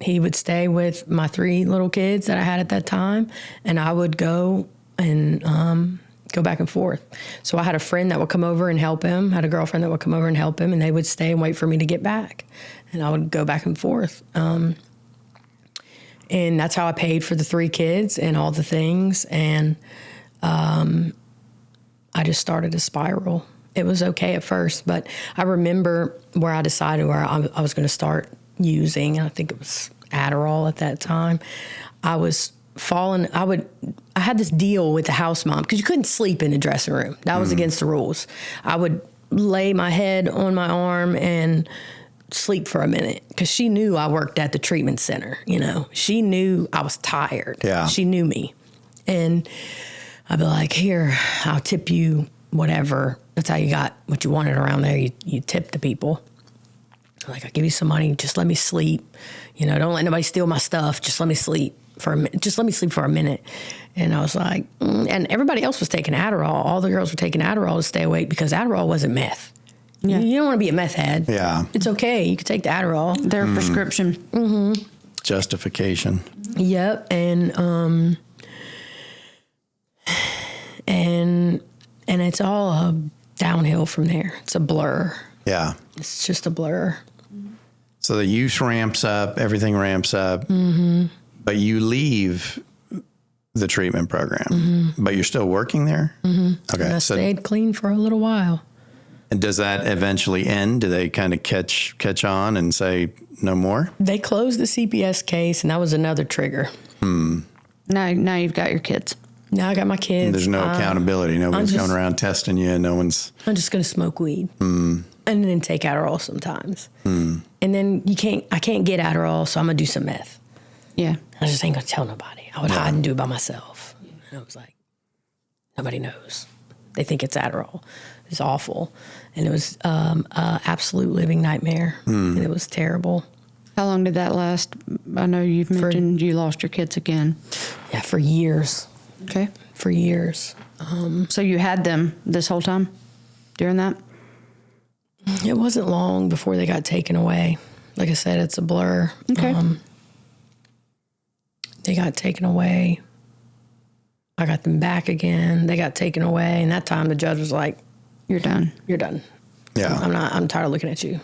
he would stay with my 3 little kids that I had at that time, and I would go and go back and forth. So I had a friend that would come over and help him, had a girlfriend that would come over and help him, and they would stay and wait for me to get back, and I would go back and forth. And that's how I paid for the 3 kids and all the things, and I just started a spiral. It was okay at first, but I remember where I decided where I was going to start using, and I think it was Adderall at that time. I was falling. I had this deal with the house mom because you couldn't sleep in the dressing room. That was against the rules. I would lay my head on my arm and sleep for a minute because she knew I worked at the treatment center. She knew I was tired. Yeah. She knew me, and I'd be like, here, I'll tip you whatever. That's how you got what you wanted around there. You tip the people. Like, I'll give you some money. Just let me sleep. Don't let nobody steal my stuff. Just let me sleep for a minute. Just let me sleep for a minute. And I was like, and everybody else was taking Adderall. All the girls were taking Adderall to stay awake because Adderall wasn't meth. Yeah. You don't want to be a meth head. Yeah. It's okay. You can take the Adderall. Their prescription. Mm-hmm. Justification. Yep. And it's all downhill from there. It's a blur. Yeah. It's just a blur. So the use ramps up, everything ramps up, but you leave the treatment program, but you're still working there? Okay. And I stayed clean for a little while. And does that eventually end? Do they kind of catch on and say no more? They closed the CPS case, and that was another trigger. Now you've got your kids. Now I got my kids. There's no accountability. Nobody's going around testing you. No one's. I'm just going to smoke weed and then take Adderall sometimes. And then I can't get Adderall, so I'm going to do some meth. Yeah. I just ain't going to tell nobody. I would hide and do it by myself. And I was like, nobody knows. They think it's Adderall. It's awful. And it was an absolute living nightmare. And it was terrible. How long did that last? I know you've mentioned you lost your kids again. Yeah, for years. Okay. For years. So you had them this whole time during that? It wasn't long before they got taken away. Like I said, it's a blur. Okay. They got taken away. I got them back again. They got taken away. And that time the judge was like, You're done. You're done. Yeah. I'm tired of looking at you.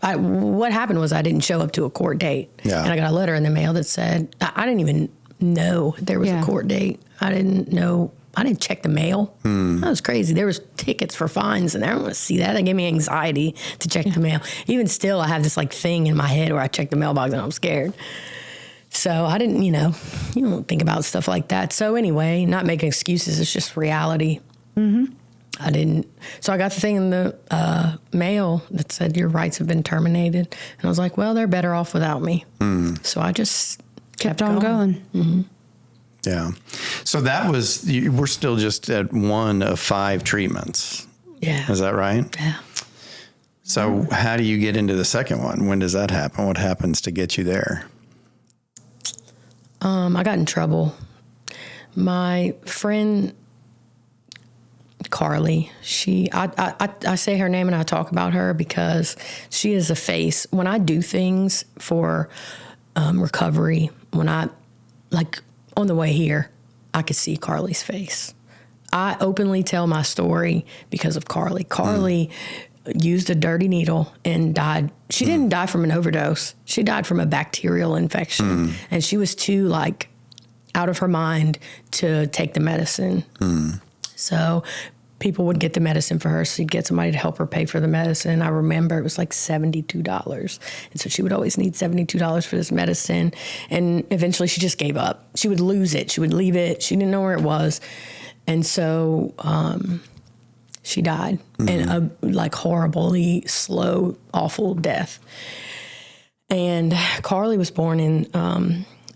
What happened was I didn't show up to a court date. Yeah. And I got a letter in the mail that said, I didn't even know there was a court date. I didn't know. I didn't check the mail. That was crazy. There was tickets for fines, and I don't want to see that. That gave me anxiety to check the mail. Even still, I have this like thing in my head where I check the mailbox and I'm scared. So I didn't, you don't think about stuff like that. So anyway, not making excuses. It's just reality. I didn't. So I got the thing in the mail that said your rights have been terminated. And I was like, well, they're better off without me. So I just Kept on going. Yeah. So that was, we're still just at 1 of 5 treatments. Yeah. Is that right? Yeah. So how do you get into the second one? When does that happen? What happens to get you there? I got in trouble. My friend Carly, I say her name and I talk about her because she is a face. When I do things for recovery, when I, like on the way here, I could see Carly's face. I openly tell my story because of Carly. Carly used a dirty needle and died. She didn't die from an overdose. She died from a bacterial infection. And she was too out of her mind to take the medicine. So people would get the medicine for her. So she'd get somebody to help her pay for the medicine. I remember it was like $72. And so she would always need $72 for this medicine. And eventually she just gave up. She would lose it. She would leave it. She didn't know where it was. And so she died in a horribly slow, awful death. And Carly was born in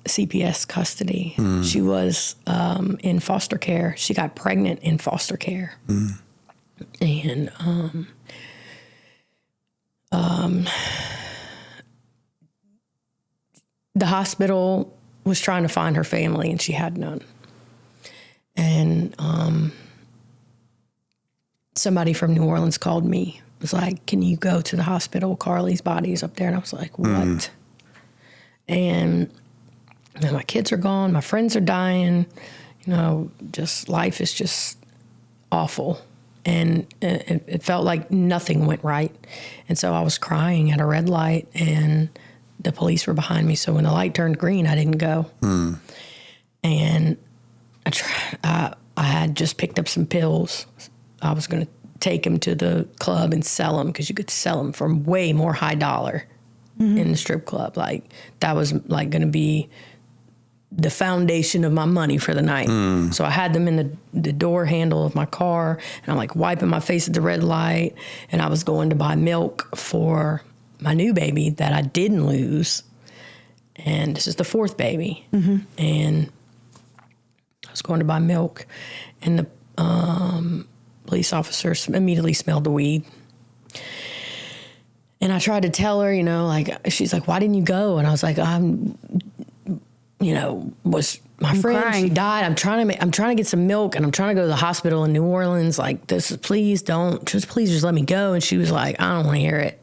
CPS custody. She was in foster care. She got pregnant in foster care. And the hospital was trying to find her family, and she had none. And somebody from New Orleans called me. It was like, can you go to the hospital? Carly's body is up there. And I was like, what? And my kids are gone. My friends are dying. Just life is just awful. And it felt like nothing went right. And so I was crying at a red light, and the police were behind me. So when the light turned green, I didn't go. And I had just picked up some pills. I was going to take them to the club and sell them because you could sell them for way more high dollar in the strip club. That was going to be the foundation of my money for the night. So I had them in the door handle of my car, and I'm wiping my face at the red light, and I was going to buy milk for my new baby that I didn't lose. And this is the 4th baby. And I was going to buy milk, and the police officer immediately smelled the weed. And I tried to tell her, she's like, why didn't you go? And I was like, was my friend, crying. She died. I'm trying to get some milk, and I'm trying to go to the hospital in New Orleans. Please just let me go. And she was like, I don't want to hear it.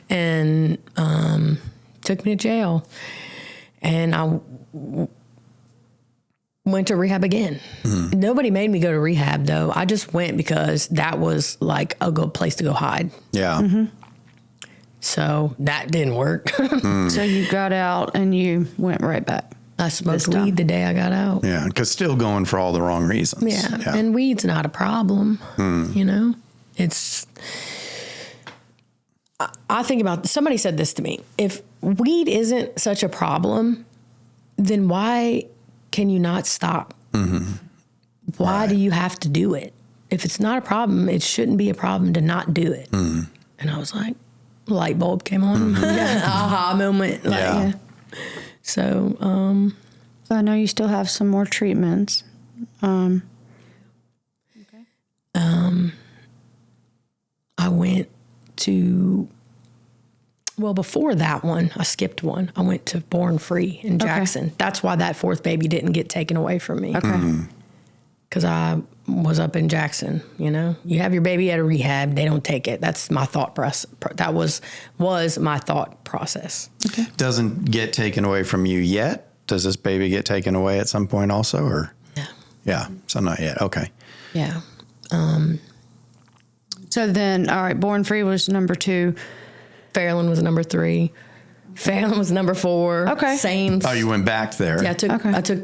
And took me to jail. And I went to rehab again. Nobody made me go to rehab, though. I just went because that was a good place to go hide. Yeah. So that didn't work. So you got out and you went right back. I smoked weed the day I got out. Yeah, because still going for all the wrong reasons. Yeah, and weed's not a problem, It's... I think about... Somebody said this to me. If weed isn't such a problem, then why can you not stop? Why do you have to do it? If it's not a problem, it shouldn't be a problem to not do it. And I was like, light bulb came on. Aha moment. Like, So, I know you still have some more treatments. I went to, well, before that one, I skipped one. I went to Born Free in Jackson. That's why that fourth baby didn't get taken away from me. Because I was up in Jackson, you know. You have your baby at a rehab, they don't take it. That's my thought process. That was my thought process. Doesn't get taken away from you yet? Does this baby get taken away at some point also, or? Yeah, so not yet. Okay. Yeah. So then, all right, Born Free was number 2. Fairland was number 3. Fairland was number 4. Okay. Same. Oh, you went back there. Yeah, I took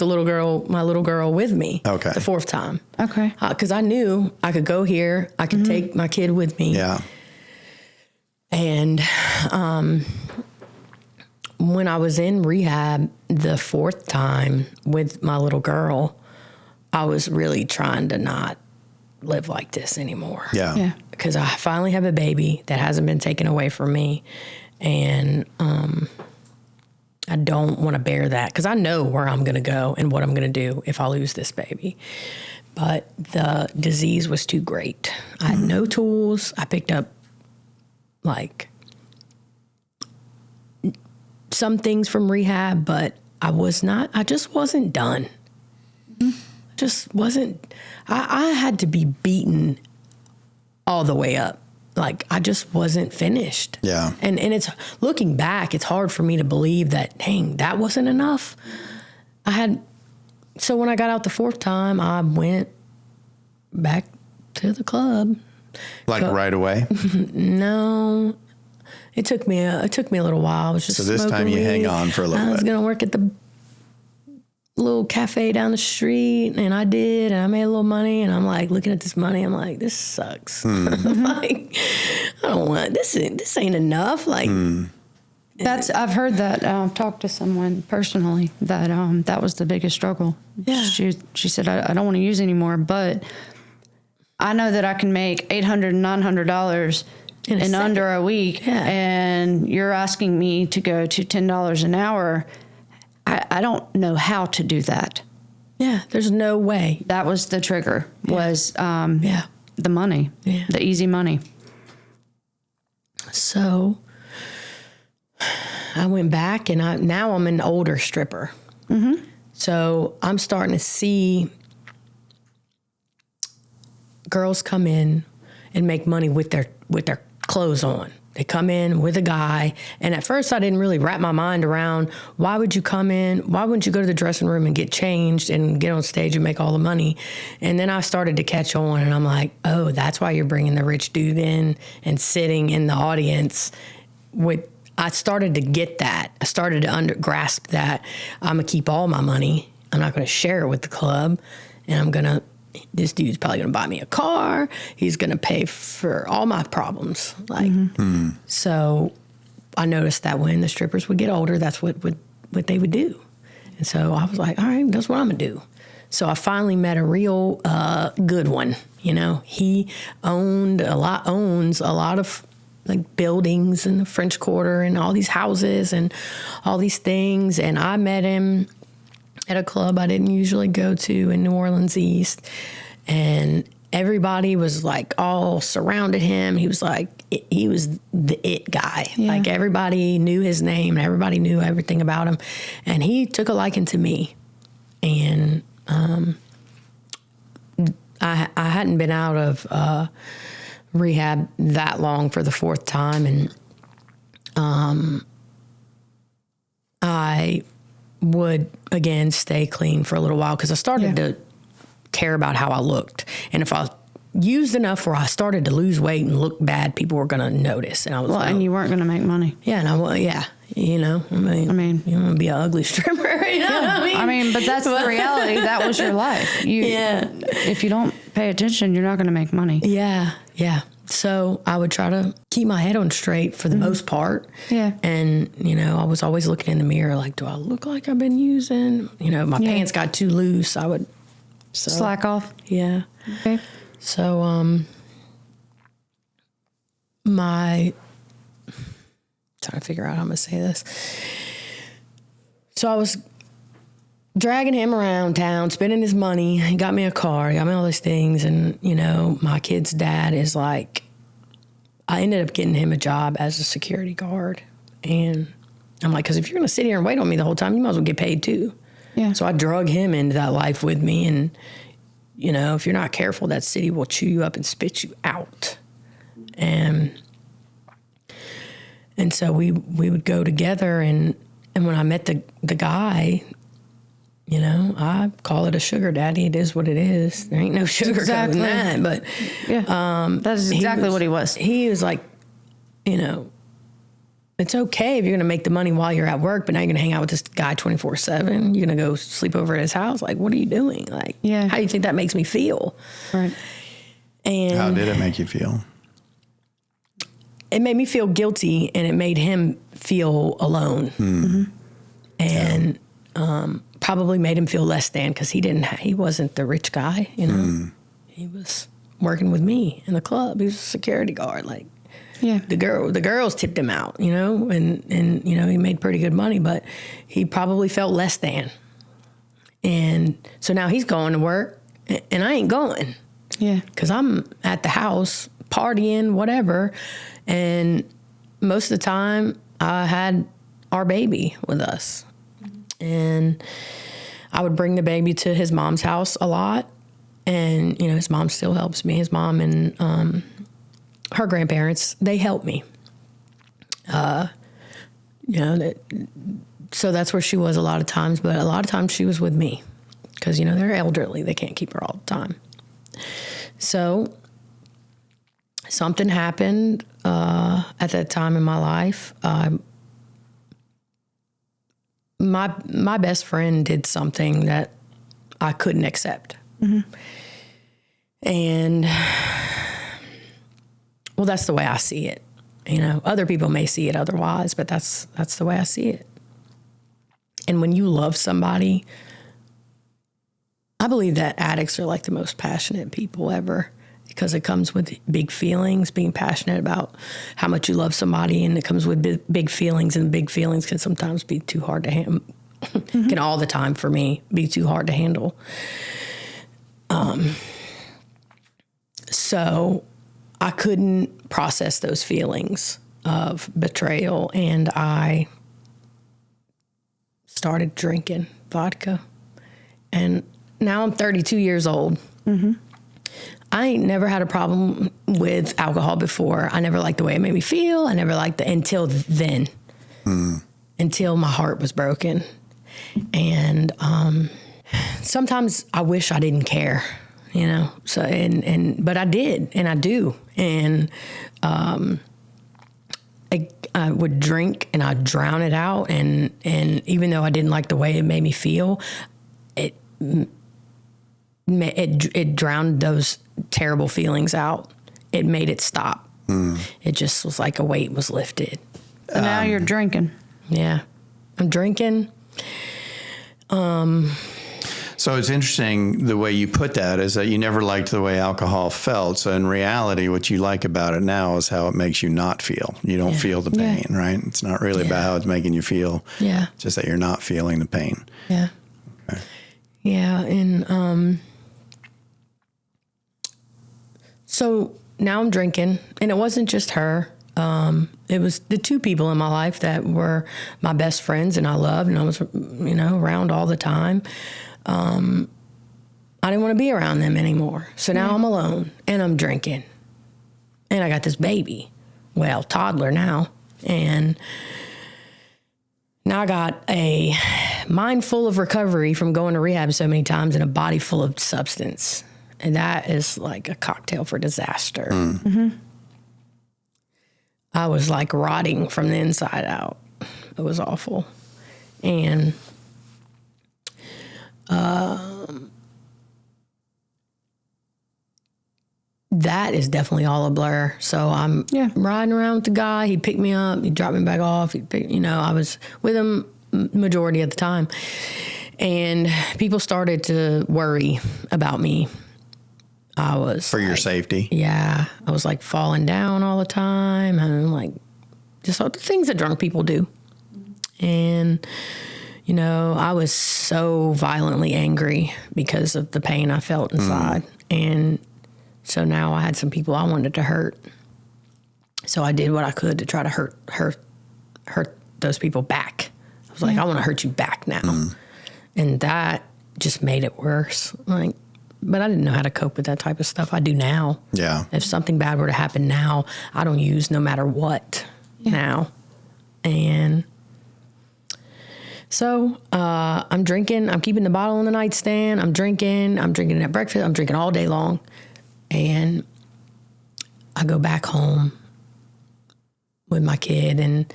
my little girl with me. Okay. The 4th time. Okay. Because I knew I could go here. I could take my kid with me. Yeah. And when I was in rehab the 4th time with my little girl, I was really trying to not live like this anymore. Yeah. Because I finally have a baby that hasn't been taken away from me. And I don't want to bear that because I know where I'm going to go and what I'm going to do if I lose this baby. But the disease was too great. I had no tools. I picked up like some things from rehab, but I just wasn't done. Just wasn't, I had to be beaten all the way up. Like, I just wasn't finished. Yeah. And it's, looking back, it's hard for me to believe that, dang, that wasn't enough. So when I got out the 4th time, I went back to the club. Like right away? No. It took me a little while. I was just so this time you hang on for a little bit. I was going to work at the little cafe down the street, and I did, and I made a little money, and I'm like looking at this money, I'm like, this sucks. Like, I don't want this ain't enough. Like, I've heard that. I've talked to someone personally that that was the biggest struggle. Yeah. She said, I don't want to use anymore, but I know that I can make $800, $900 in under a week, and you're asking me to go to $10 an hour. I don't know how to do that. Yeah, there's no way. That was the trigger, was the money, the easy money. So I went back, and now I'm an older stripper. So I'm starting to see girls come in and make money with their clothes on. They come in with a guy, and at first I didn't really wrap my mind around, why would you come in? Why wouldn't you go to the dressing room and get changed and get on stage and make all the money? And then I started to catch on, and I'm like, oh, that's why you're bringing the rich dude in and sitting in the audience with. I started to get that. I started to grasp that I'm going to keep all my money. I'm not going to share it with the club, and this dude's probably going to buy me a car. He's going to pay for all my problems. Like, So I noticed that when the strippers would get older, that's what they would do. And so I was like, all right, that's what I'm going to do. So I finally met a real good one. You know, he owns a lot of like buildings in the French Quarter and all these houses and all these things. And I met him at a club I didn't usually go to in New Orleans East. And everybody was like all surrounded him. He was the it guy. Yeah. Like everybody knew his name and everybody knew everything about him. And he took a liking to me. And I hadn't been out of rehab that long for the 4th time. And I would again stay clean for a little while because I started to care about how I looked, and if I used enough where I started to lose weight and look bad, people were going to notice. And I was and you weren't going to make money. Yeah, and you know, I mean, you want to be an ugly stripper, you know what I mean? But that's the reality. That was your life. If you don't pay attention, you're not going to make money. Yeah. So I would try to keep my head on straight for the most part. Yeah. And, I was always looking in the mirror like, do I look like I've been using? My pants got too loose. I would slack off. Yeah. Okay. So, trying to figure out how I'm going to say this. So I was dragging him around town, spending his money. He got me a car, he got me all these things. And, my kid's dad is like, I ended up getting him a job as a security guard. And I'm like, because if you're going to sit here and wait on me the whole time, you might as well get paid too. Yeah. So I drug him into that life with me. And, if you're not careful, that city will chew you up and spit you out. And so we would go together. And when I met the guy, I call it a sugar daddy. It is what it is. There ain't no sugar Exactly. than that. But that is exactly what he was. He was like, it's okay if you're going to make the money while you're at work, but now you're going to hang out with this guy 24/7. You're going to go sleep over at his house. Like, what are you doing? Like, how do you think that makes me feel? Right. And how did it make you feel? It made me feel guilty, and it made him feel alone. Mm-hmm. And probably made him feel less than, because he wasn't the rich guy, He was working with me in the club. He was a security guard. Like, the girls tipped him out, and he made pretty good money, but he probably felt less than. And so now he's going to work, and I ain't going. Yeah. Because I'm at the house partying, whatever. And most of the time I had our baby with us. And I would bring the baby to his mom's house a lot. And, his mom still helps me. His mom and her grandparents, they help me. So that's where she was a lot of times. But a lot of times she was with me. Because, they're elderly. They can't keep her all the time. So something happened at that time in my life. My best friend did something that I couldn't accept. Mm-hmm. And, well, that's the way I see it. Other people may see it otherwise, but that's the way I see it. And when you love somebody, I believe that addicts are like the most passionate people ever, because it comes with big feelings, being passionate about how much you love somebody, and it comes with big feelings, and big feelings can sometimes be too hard to handle. Mm-hmm. Can all the time for me be too hard to handle. So I couldn't process those feelings of betrayal, and I started drinking vodka. And now I'm 32 years old. Mm-hmm. I ain't never had a problem with alcohol before. I never liked the way it made me feel. I never liked until then, until my heart was broken. And sometimes I wish I didn't care, So but I did, and I do, and I would drink and I'd drown it out, and even though I didn't like the way it made me feel, it drowned those terrible feelings out. It made it stop. It just was like a weight was lifted. So now you're drinking. Yeah, I'm drinking. So it's interesting the way you put that, is that you never liked the way alcohol felt. So in reality, what you like about it now is how it makes you not feel. You don't feel the pain, right? It's not really about how it's making you feel. Yeah. Just that you're not feeling the pain. Yeah. Okay. Yeah. And so now I'm drinking, and it wasn't just her. It was the two people in my life that were my best friends and I loved, and I was, around all the time. I didn't want to be around them anymore. So now I'm alone and I'm drinking, and I got this baby, toddler now. And now I got a mind full of recovery from going to rehab so many times, and a body full of substance. And that is like a cocktail for disaster. Mm-hmm. I was like rotting from the inside out. It was awful. And that is definitely all a blur. So I'm riding around with the guy. He'd pick me up. He'd drop me back off. I was with him majority of the time. And people started to worry about me. I was for your safety. Yeah. I was like falling down all the time. And like just all the things that drunk people do. And, I was so violently angry because of the pain I felt inside. And so now I had some people I wanted to hurt. So I did what I could to try to hurt those people back. I was like, I want to hurt you back now. And that just made it worse. But I didn't know how to cope with that type of stuff. I do now. Yeah. If something bad were to happen now, I don't use no matter what now. And so I'm drinking. I'm keeping the bottle on the nightstand. I'm drinking at breakfast. I'm drinking all day long. And I go back home with my kid and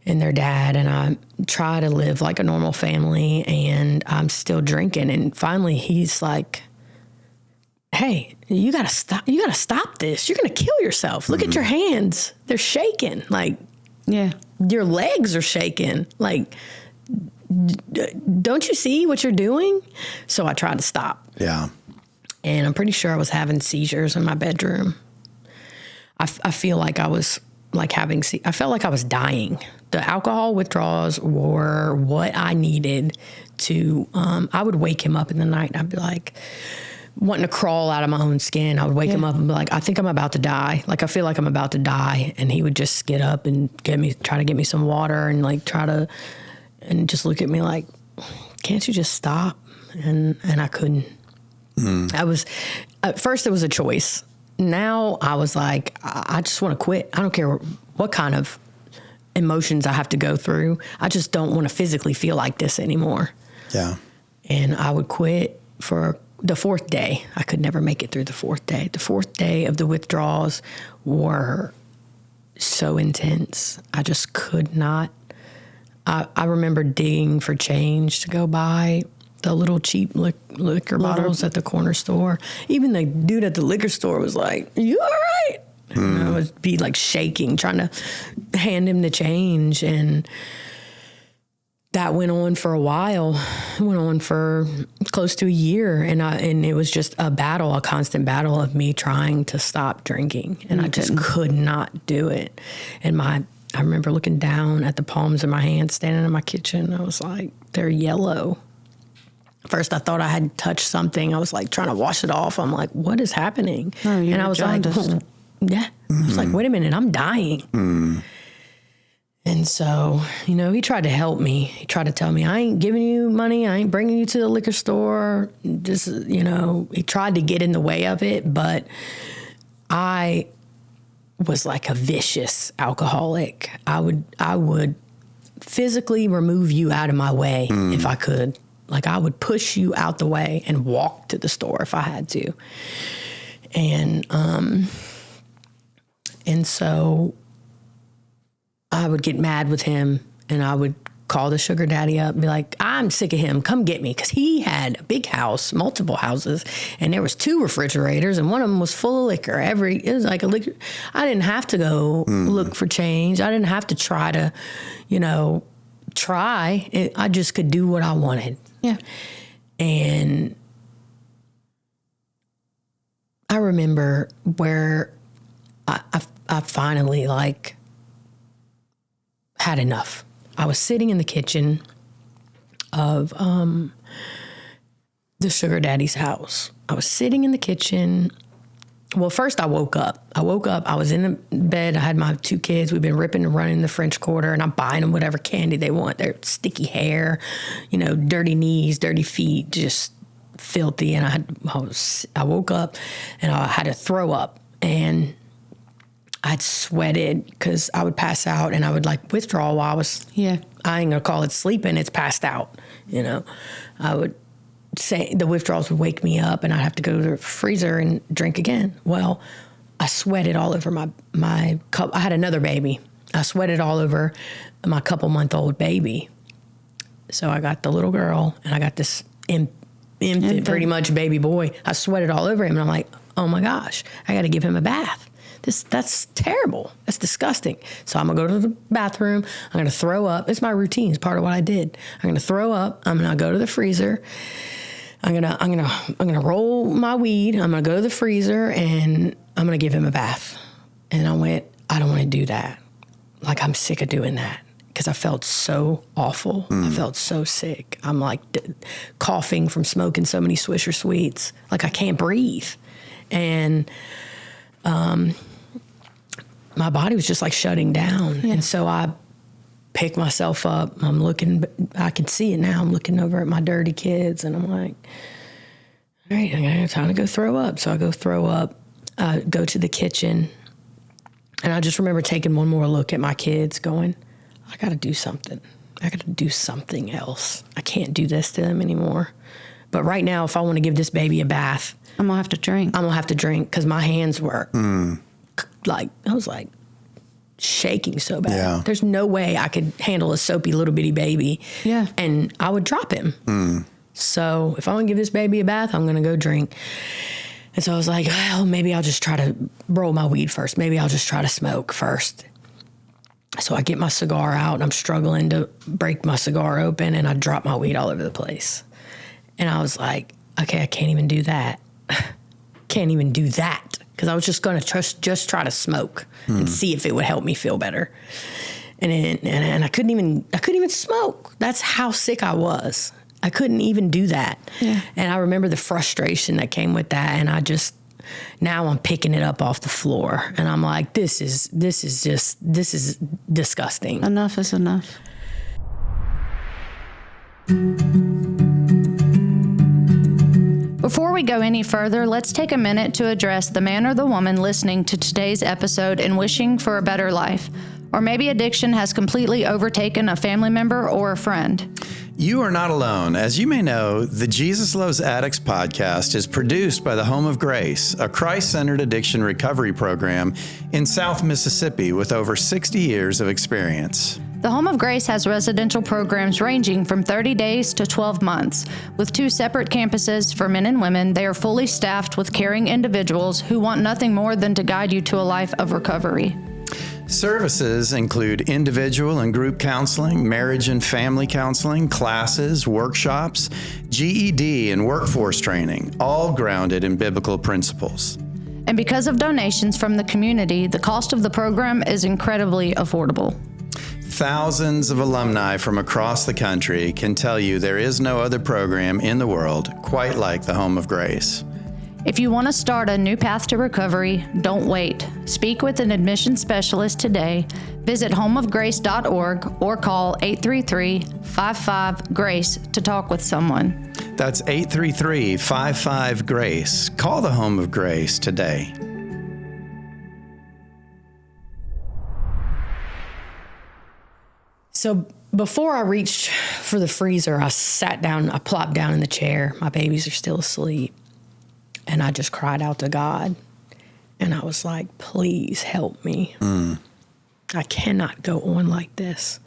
their dad, and I try to live like a normal family, and I'm still drinking. And finally he's like, hey, you gotta stop this. You're gonna kill yourself. Look at your hands. They're shaking. Like, your legs are shaking. Like, don't you see what you're doing? So I tried to stop. Yeah. And I'm pretty sure I was having seizures in my bedroom. I feel like I was like I felt like I was dying. The alcohol withdrawals were what I needed to, I would wake him up in the night and I'd be like, wanting to crawl out of my own skin. I would wake him up and be like, I think I'm about to die. Like, I feel like I'm about to die. And he would just get up and try to get me some water and like and just look at me like, can't you just stop? And I couldn't. At first it was a choice. Now I was like, I just want to quit. I don't care what kind of emotions I have to go through. I just don't want to physically feel like this anymore. Yeah. And I would quit for the fourth day. I could never make it through the fourth day. The fourth day of the withdrawals were so intense. I just could not. I remember digging for change to go buy the little cheap liquor bottles at the corner store. Even the dude at the liquor store was like, you all right? And I would be like shaking, trying to hand him the change. And that went on for a while. It went on for close to a year. And it was just a constant battle of me trying to stop drinking. And I just could not do it. And I remember looking down at the palms of my hands, standing in my kitchen. I was like, they're yellow. First, I thought I had touched something. I was like trying to wash it off. I'm like, what is happening? And I was like, yeah. I was like, wait a minute, I'm dying. And so, he tried to help me. He tried to tell me, I ain't giving you money. I ain't bringing you to the liquor store. Just, he tried to get in the way of it, but I was like a vicious alcoholic. I would physically remove you out of my way if I could. Like, I would push you out the way and walk to the store if I had to. And so I would get mad with him, and I would call the sugar daddy up and be like, I'm sick of him. Come get me. Because he had a big house, multiple houses, and there was 2 refrigerators, and one of them was full of liquor. It was like a liquor. I didn't have to go look for change. I didn't have to try to, I just could do what I wanted. Yeah. And I remember where I finally had enough. I was sitting in the kitchen of the sugar daddy's house. I was sitting in the kitchen. Well, first I woke up. I was in the bed. I had my 2 kids. We've been ripping and running the French Quarter, and I'm buying them whatever candy they want. Their sticky hair, dirty knees, dirty feet, just filthy. And I woke up and I had to throw up, and I'd sweated because I would pass out, and I would withdraw while I was, I ain't gonna call it sleeping. It's passed out. I would say the withdrawals would wake me up, and I'd have to go to the freezer and drink again. Well, I sweated all over my cup. I had another baby. I sweated all over my couple-month-old baby. So I got the little girl, and I got this infant, pretty much baby boy. I sweated all over him, and I'm like, oh my gosh, I got to give him a bath. That's terrible. That's disgusting. So I'm gonna go to the bathroom. I'm gonna throw up. It's my routine. It's part of what I did. I'm gonna throw up. I'm gonna go to the freezer. I'm gonna roll my weed. I'm gonna go to the freezer, and I'm gonna give him a bath. And I went, I don't want to do that. Like, I'm sick of doing that. Because I felt so awful. I felt so sick. I'm like coughing from smoking so many Swisher Sweets. Like, I can't breathe. And my body was just like shutting down. Yeah. And so I picked myself up. I'm looking, I can see it now. I'm looking over at my dirty kids, and I'm like, all right, I got time to go throw up. So I go throw up, go to the kitchen. And I just remember taking one more look at my kids going, I got to do something. I got to do something else. I can't do this to them anymore. But right now, if I want to give this baby a bath, I'm going to have to drink. I'm going to have to drink because my hands were I was like shaking so bad. Yeah. There's no way I could handle a soapy little bitty baby. Yeah. And I would drop him. So if I want to give this baby a bath, I'm going to go drink. And so I was like, well, maybe I'll just try to roll my weed first. Maybe I'll just try to smoke first. So I get my cigar out, and I'm struggling to break my cigar open, and I drop my weed all over the place. And I was like, okay, I can't even do that. Can't even do that. Because I was just going to just try to smoke and see if it would help me feel better. And I couldn't even smoke. That's how sick I was. I couldn't even do that. Yeah. And I remember the frustration that came with that. And now I'm picking it up off the floor, and I'm like, this is disgusting. Enough is enough. Before we go any further, let's take a minute to address the man or the woman listening to today's episode and wishing for a better life. Or maybe addiction has completely overtaken a family member or a friend. You are not alone. As you may know, the Jesus Loves Addicts podcast is produced by the Home of Grace, a Christ-centered addiction recovery program in South Mississippi with over 60 years of experience. The Home of Grace has residential programs ranging from 30 days to 12 months. With 2 separate campuses for men and women, they are fully staffed with caring individuals who want nothing more than to guide you to a life of recovery. Services include individual and group counseling, marriage and family counseling, classes, workshops, GED, and workforce training, all grounded in biblical principles. And because of donations from the community, the cost of the program is incredibly affordable. Thousands of alumni from across the country can tell you there is no other program in the world quite like the Home of Grace. If you want to start a new path to recovery, don't wait. Speak with an admission specialist today. Visit homeofgrace.org or call 833-55-GRACE to talk with someone. That's 833-55-GRACE. Call the Home of Grace today. So before I reached for the freezer, I sat down, I plopped down in the chair. My babies are still asleep. And I just cried out to God. And I was like, please help me. I cannot go on like this.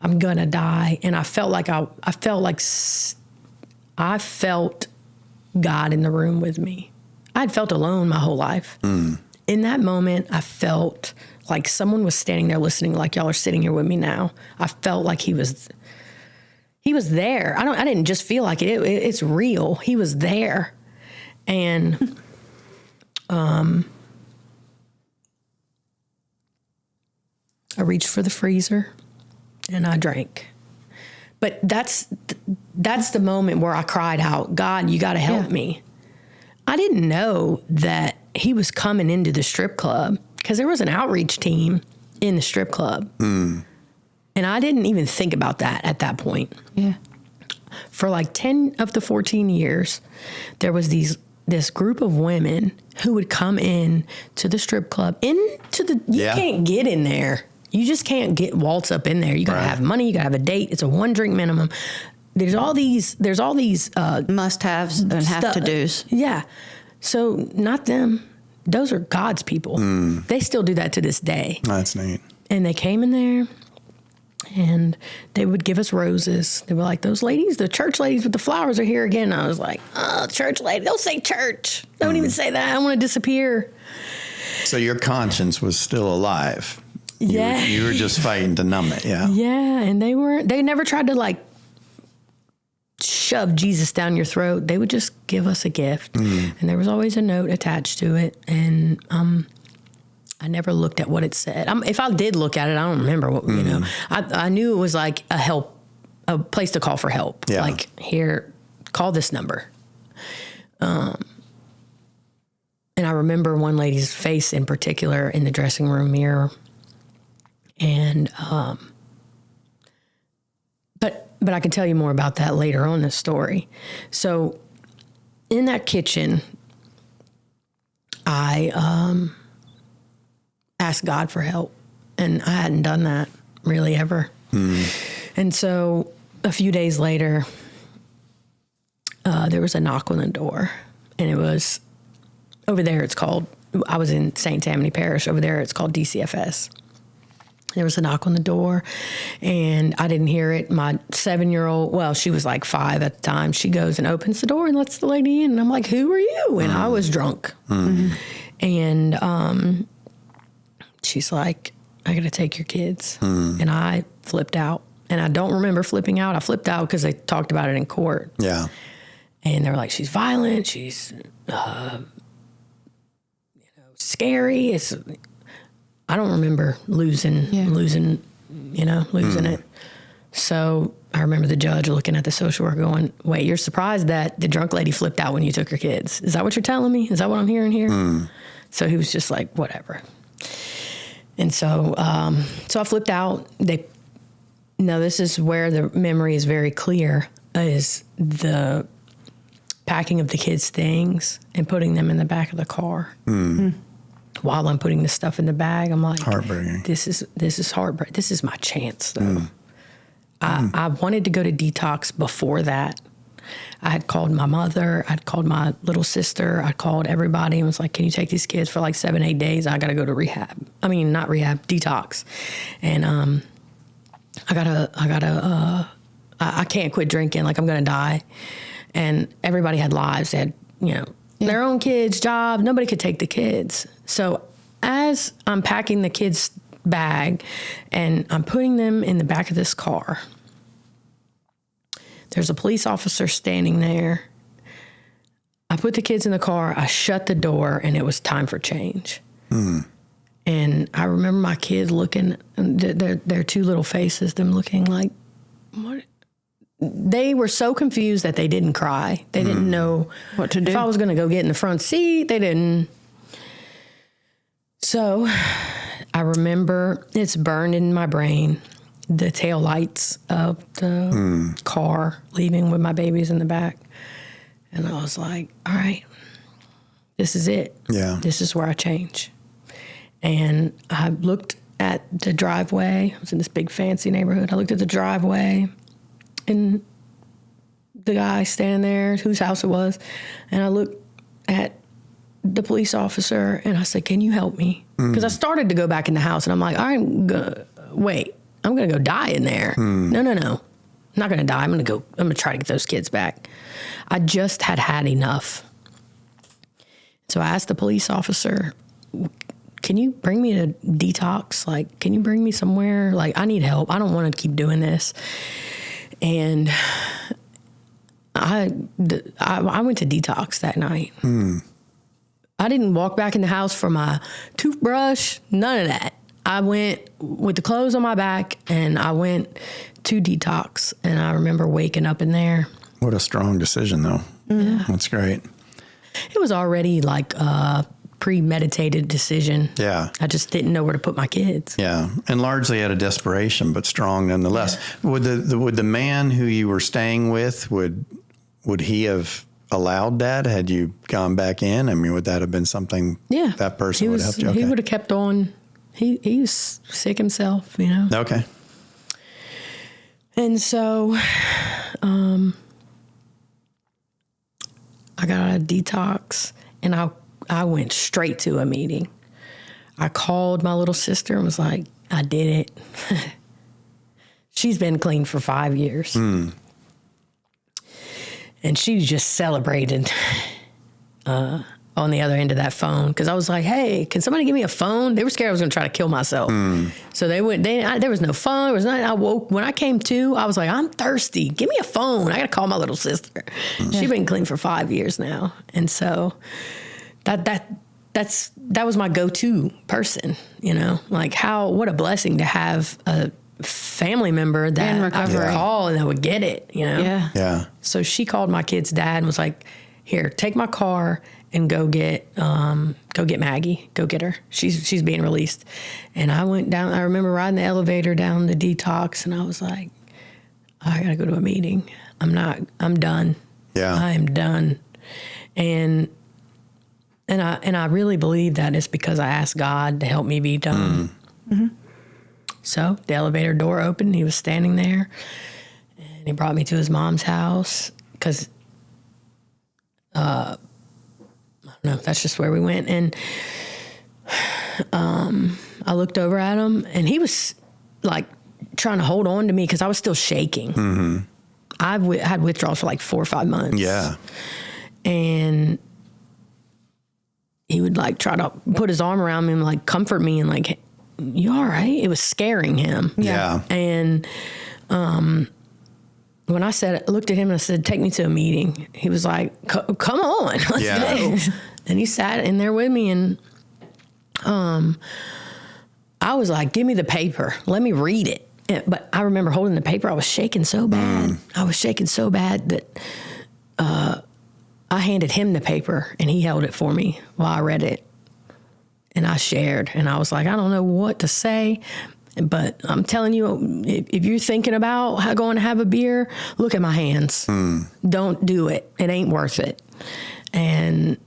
I'm going to die. And I felt God in the room with me. I'd felt alone my whole life. In that moment, I felt like someone was standing there listening, like y'all are sitting here with me now. I felt like he was there. I didn't just feel like it. It's real. He was there. And I reached for the freezer and I drank. But that's the moment where I cried out, God, you got to help me. I didn't know that he was coming into the strip club because there was an outreach team in the strip club. And I didn't even think about that at that point. Yeah. For like 10 of the 14 years, there was this group of women who would come in to the strip club, you can't get in there. You just can't waltz up in there. You got to have money. You got to have a date. It's a 1 drink minimum. There's all these must-haves and have-to-dos. Yeah. So not them. Those are God's people. They still do that to this day. That's neat. And they came in there And they would give us roses. They were like, those ladies, the church ladies with the flowers are here again. And I was like, oh, church lady, don't say church. Don't even say that. I want to disappear. So your conscience was still alive. Yeah. You were just fighting to numb it. Yeah. Yeah. And they never tried to like shove Jesus down your throat. They would just give us a gift. And there was always a note attached to it. And, I never looked at what it said. If I did look at it, I don't remember what, you know. I knew it was like a place to call for help. Yeah. Like, here, call this number. And I remember one lady's face in particular in the dressing room mirror. And, but I can tell you more about that later on in the story. So in that kitchen, I, asked God for help. And I hadn't done that really ever. And so a few days later, there was a knock on the door. And it was over there, I was in St. Tammany Parish. Over there, it's called DCFS. There was a knock on the door, and I didn't hear it. My 7-year-old, well, she was like 5 at the time. She goes and opens the door and lets the lady in. And I'm like, who are you? And I was drunk. And she's like, I got to take your kids. And I flipped out. And I don't remember flipping out. I flipped out because they talked about it in court. Yeah. And they were like, she's violent. She's, scary. I don't remember losing it. So I remember the judge looking at the social worker going, wait, you're surprised that the drunk lady flipped out when you took her kids. Is that what you're telling me? Is that what I'm hearing here? So he was just like, whatever. And so I flipped out. This is where the memory is very clear, is the packing of the kids' things and putting them in the back of the car. While I'm putting the stuff in the bag, I'm like, heartbreaking. This is heartbreaking. This is my chance, though. I wanted to go to detox before that. I had called my mother. I'd called my little sister. I called everybody and was like, can you take these kids for like 7-8 days? I got to go to rehab. I mean, not rehab, detox. And I can't quit drinking. Like, I'm going to die. And everybody had lives. They had, their own kids, jobs. Nobody could take the kids. So as I'm packing the kids' bag and I'm putting them in the back of this car, there's a police officer standing there. I put the kids in the car, I shut the door, and it was time for change. And I remember my kids looking, their two little faces, them looking like, what? They were so confused that they didn't cry. They didn't know what to do. If I was going to go get in the front seat, they didn't. So I remember, it's burned in my brain, the tail lights of the car leaving with my babies in the back. And I was like, all right, this is it. Yeah. This is where I change. And I looked at the driveway. I was in this big fancy neighborhood. I looked at the driveway and the guy standing there, whose house it was. And I looked at the police officer and I said, can you help me? Because I started to go back in the house and I'm like, I'm going to go die in there. No. I'm not going to die. I'm going to try to get those kids back. I just had enough. So I asked the police officer, can you bring me to detox? Like, can you bring me somewhere? Like, I need help. I don't want to keep doing this. And I went to detox that night. I didn't walk back in the house for my toothbrush, none of that. I went with the clothes on my back and I went to detox. And I remember waking up in there. What a strong decision, though. Yeah. That's great. It was already like a premeditated decision. Yeah. I just didn't know where to put my kids. Yeah. And largely out of desperation, but strong nonetheless. Yeah. Would the man who you were staying with, would he have allowed that had you gone back in? I mean, would that have been something that person would have helped you? Okay. He would have kept on. He was sick himself, Okay. And so I got out of detox and I went straight to a meeting. I called my little sister and was like, I did it. She's been clean for 5 years. And she just celebrated on the other end of that phone, because I was like, hey, can somebody give me a phone? They were scared I was going to try to kill myself. So there was no phone. There was nothing. I woke, when I came to, I was like, I'm thirsty. Give me a phone. I got to call my little sister. She's been clean for 5 years now. And so that was my go-to person, you know, like what a blessing to have a family member that I could call and that would get it, you know? Yeah. So she called my kid's dad and was like, here, take my car and go get Maggie. Go get her. She's being released. And I went down. I remember riding the elevator down the detox, and I was like, I gotta go to a meeting. I'm done. Yeah. I am done. And I really believe that it's because I asked God to help me be done. So the elevator door opened. He was standing there, and he brought me to his mom's house because. I don't know, that's just where we went. And I looked over at him, and he was like trying to hold on to me because I was still shaking. I had withdrawals for like 4 or 5 months. Yeah. And he would like try to put his arm around me and like comfort me and like, you all right? It was scaring him. Yeah. And when I looked at him and I said, take me to a meeting, he was like, come on, let's go. And he sat in there with me, and I was like, give me the paper. Let me read it. But I remember holding the paper. I was shaking so bad. I was shaking so bad that I handed him the paper, and he held it for me while I read it. And I shared, and I was like, I don't know what to say, but I'm telling you, if you're thinking about going to have a beer, look at my hands. Don't do it. It ain't worth it. And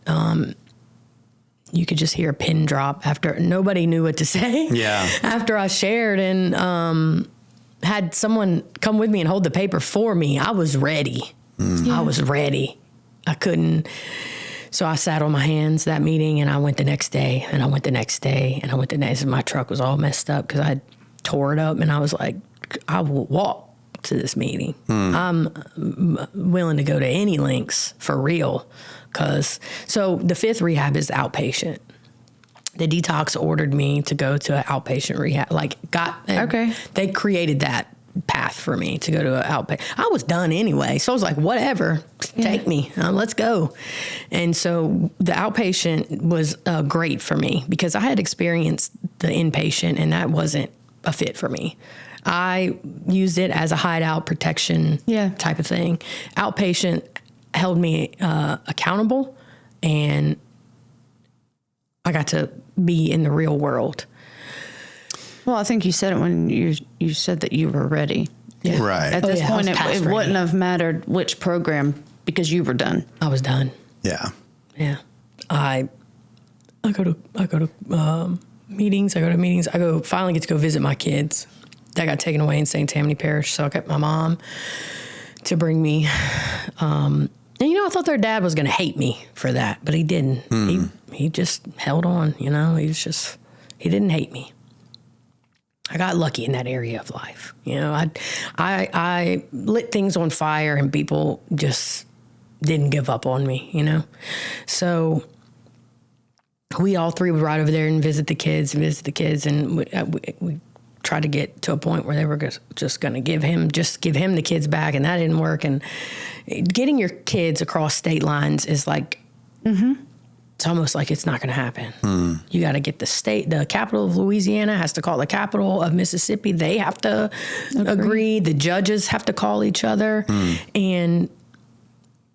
you could just hear a pin drop after. Nobody knew what to say. Yeah. After I shared and had someone come with me and hold the paper for me, I was ready. I was ready. I couldn't. So I sat on my hands that meeting, and I went the next day, and I went the next day, and I went the next. My truck was all messed up because I tore it up, and I was like, I will walk to this meeting. I'm willing to go to any lengths for real. So the 5th rehab is outpatient. The detox ordered me to go to an outpatient rehab. They created that path for me to go to an outpatient. I was done anyway, so I was like, whatever, take me, let's go. And so the outpatient was great for me because I had experienced the inpatient, and that wasn't a fit for me. I used it as a hideout protection type of thing. Outpatient held me accountable, and I got to be in the real world. Well, I think you said it when you said that you were ready. Yeah. Right. At this point, it wouldn't have mattered which program because you were done. I was done. Yeah. Yeah. I go to meetings. I finally get to go visit my kids that got taken away in St. Tammany Parish. So I got my mom to bring me. And, I thought their dad was going to hate me for that, but he didn't. He just held on, he didn't hate me. I got lucky in that area of life. I lit things on fire, and people just didn't give up on me, So we all three would ride over there and visit the kids, and we tried to get to a point where they were just going to give him the kids back, and that didn't work. And getting your kids across state lines is like, it's almost like it's not going to happen. You got to get the capital of Louisiana has to call the capital of Mississippi. They have to agree. The judges have to call each other. And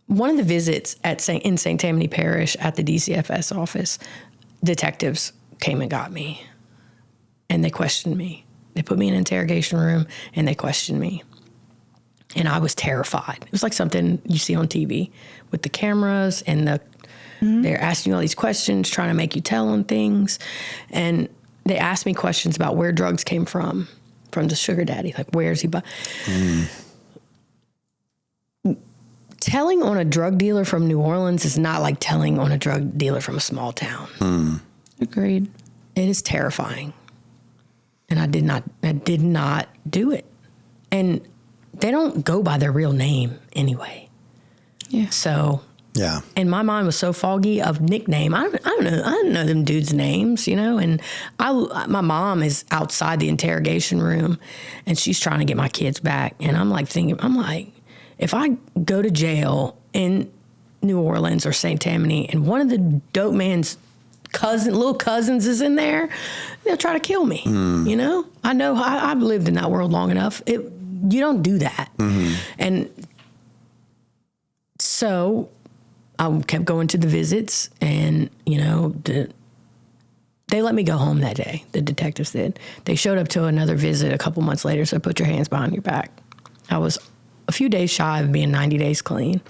one of the visits in St. Tammany Parish at the DCFS office, detectives came and got me, and they questioned me. They put me in an interrogation room, and they questioned me. And I was terrified. It was like something you see on TV with the cameras and they're asking you all these questions, trying to make you tell them things. And they asked me questions about where drugs came from the sugar daddy. Like, where's he? Telling on a drug dealer from New Orleans is not like telling on a drug dealer from a small town. Agreed. It is terrifying. And I did not do it. And they don't go by their real name anyway. Yeah. So, Yeah. and my mind was so foggy of nickname. I don't know them dudes' names, you know. And my mom is outside the interrogation room, and she's trying to get my kids back. And I'm like, if I go to jail in New Orleans or St. Tammany, and one of the dope man's little cousins is in there, they'll try to kill me. You know, I've lived in that world long enough. You don't do that. And so I kept going to the visits, and, you know, they let me go home that day. The detectives did. They showed up to another visit a couple months later, said, put your hands behind your back. I was a few days shy of being 90 days clean.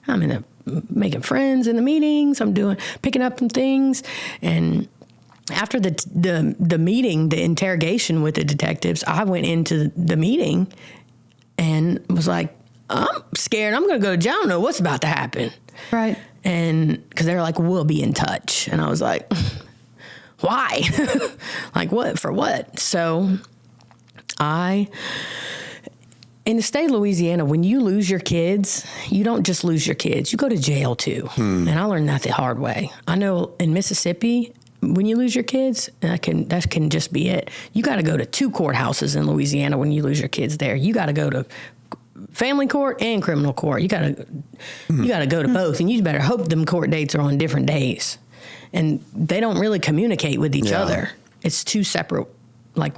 I'm making friends in the meetings. I'm picking up some things. And after the meeting, the interrogation with the detectives, I went into the meeting and was like, I'm scared. I'm going to go to jail. I don't know what's about to happen. Right. And because they're like, we'll be in touch. And I was like, why? Like, what? For what? So in the state of Louisiana, when you lose your kids, you don't just lose your kids. You go to jail too. And I learned that the hard way. I know in Mississippi, when you lose your kids, that can just be it. You got to go to 2 courthouses in Louisiana when you lose your kids there. You got to go to family court and criminal court. You got to go to both, and you better hope them court dates are on different days. And they don't really communicate with each other. It's 2 separate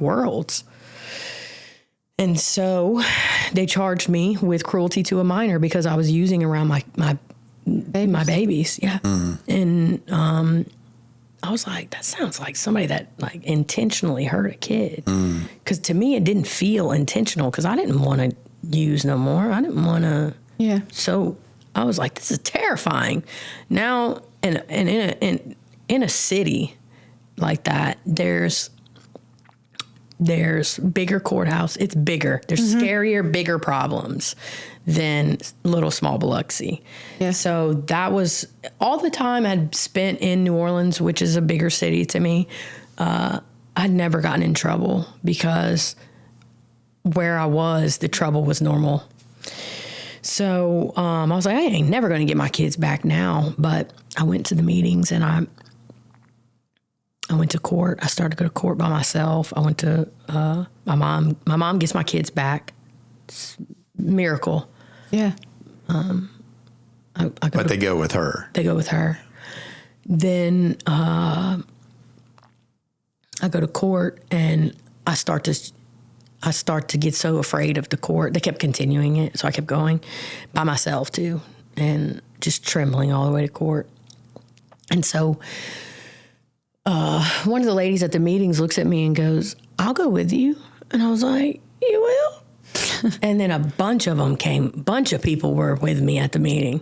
worlds. And so they charged me with cruelty to a minor because I was using around my babies. Yeah. And I was like, that sounds like somebody that intentionally hurt a kid. Because to me, it didn't feel intentional because I didn't want to use no more. I didn't want to. Yeah. So I was like, this is terrifying. Now, in a city like that, there's bigger courthouse. It's bigger. There's scarier, bigger problems than little small Biloxi. Yeah. So that was all the time I'd spent in New Orleans, which is a bigger city to me. I'd never gotten in trouble because where I was, the trouble was normal. So I was like, I ain't never going to get my kids back now. But I went to the meetings, and I went to court. I started to go to court by myself. I went to my mom. My mom gets my kids back. It's a miracle. Yeah. But they go with her. They go with her. Then I go to court, and I start to get so afraid of the court. They kept continuing it, so I kept going by myself too, and just trembling all the way to court. And so one of the ladies at the meetings looks at me and goes, I'll go with you. And I was like, you will? And then a bunch of people were with me at the meeting.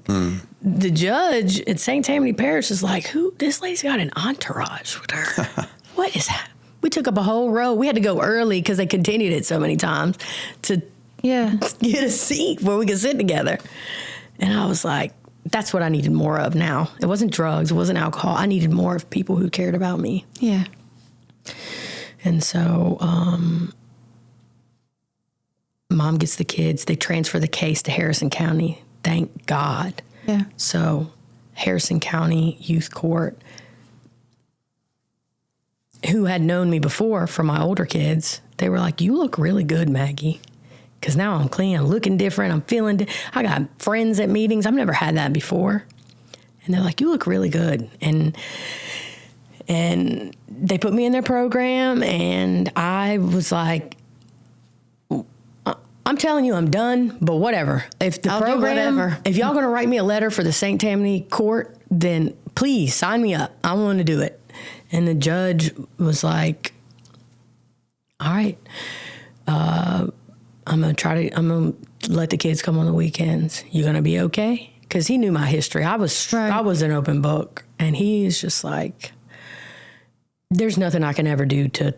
The judge at St. Tammany Parish is like, this lady's got an entourage with her. What is that? We took up a whole row. We had to go early because they continued it so many times to get a seat where we could sit together. And I was like, that's what I needed more of now. It wasn't drugs. It wasn't alcohol. I needed more of people who cared about me. Yeah. And so Mom gets the kids. They transfer the case to Harrison County. Thank God. Yeah. So Harrison County Youth Court, who had known me before from my older kids, they were like, you look really good, Maggie. Because now I'm clean, I'm looking different, I'm feeling, I got friends at meetings. I've never had that before. And they're like, you look really good. And they put me in their program, and I was like, I'm telling you, I'm done, but whatever. If the program, if y'all gonna write me a letter for the St. Tammany court, then please sign me up. I want to do it. And the judge was like, all right, I'm gonna let the kids come on the weekends. You gonna be okay? Because he knew my history. I was an open book, and he's just like, there's nothing I can ever do to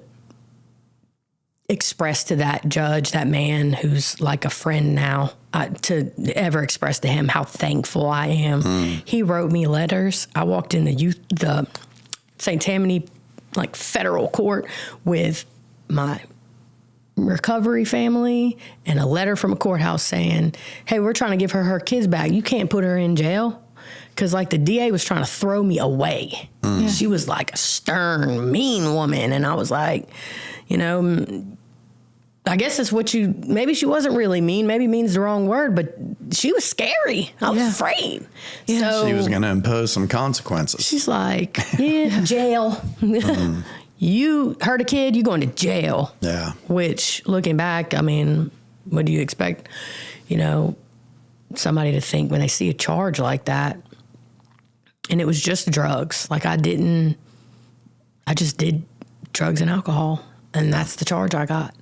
express to that judge, that man who's like a friend now, to ever express to him how thankful I am. He wrote me letters. I walked in the St. Tammany federal court with my recovery family and a letter from a courthouse saying, hey, we're trying to give her kids back. You can't put her in jail. Because, like, the DA was trying to throw me away. Yeah. She was, like, a stern, mean woman. And I was like, you know, I guess it's what maybe she wasn't really mean. Maybe mean's the wrong word, but she was scary. I was afraid. Yeah. So she was going to impose some consequences. She's like, yeah, jail. You hurt a kid, you're going to jail. Yeah. Which, looking back, I mean, what do you expect, you know, somebody to think when they see a charge like that? And it was just drugs. Like, I just did drugs and alcohol. And that's the charge I got.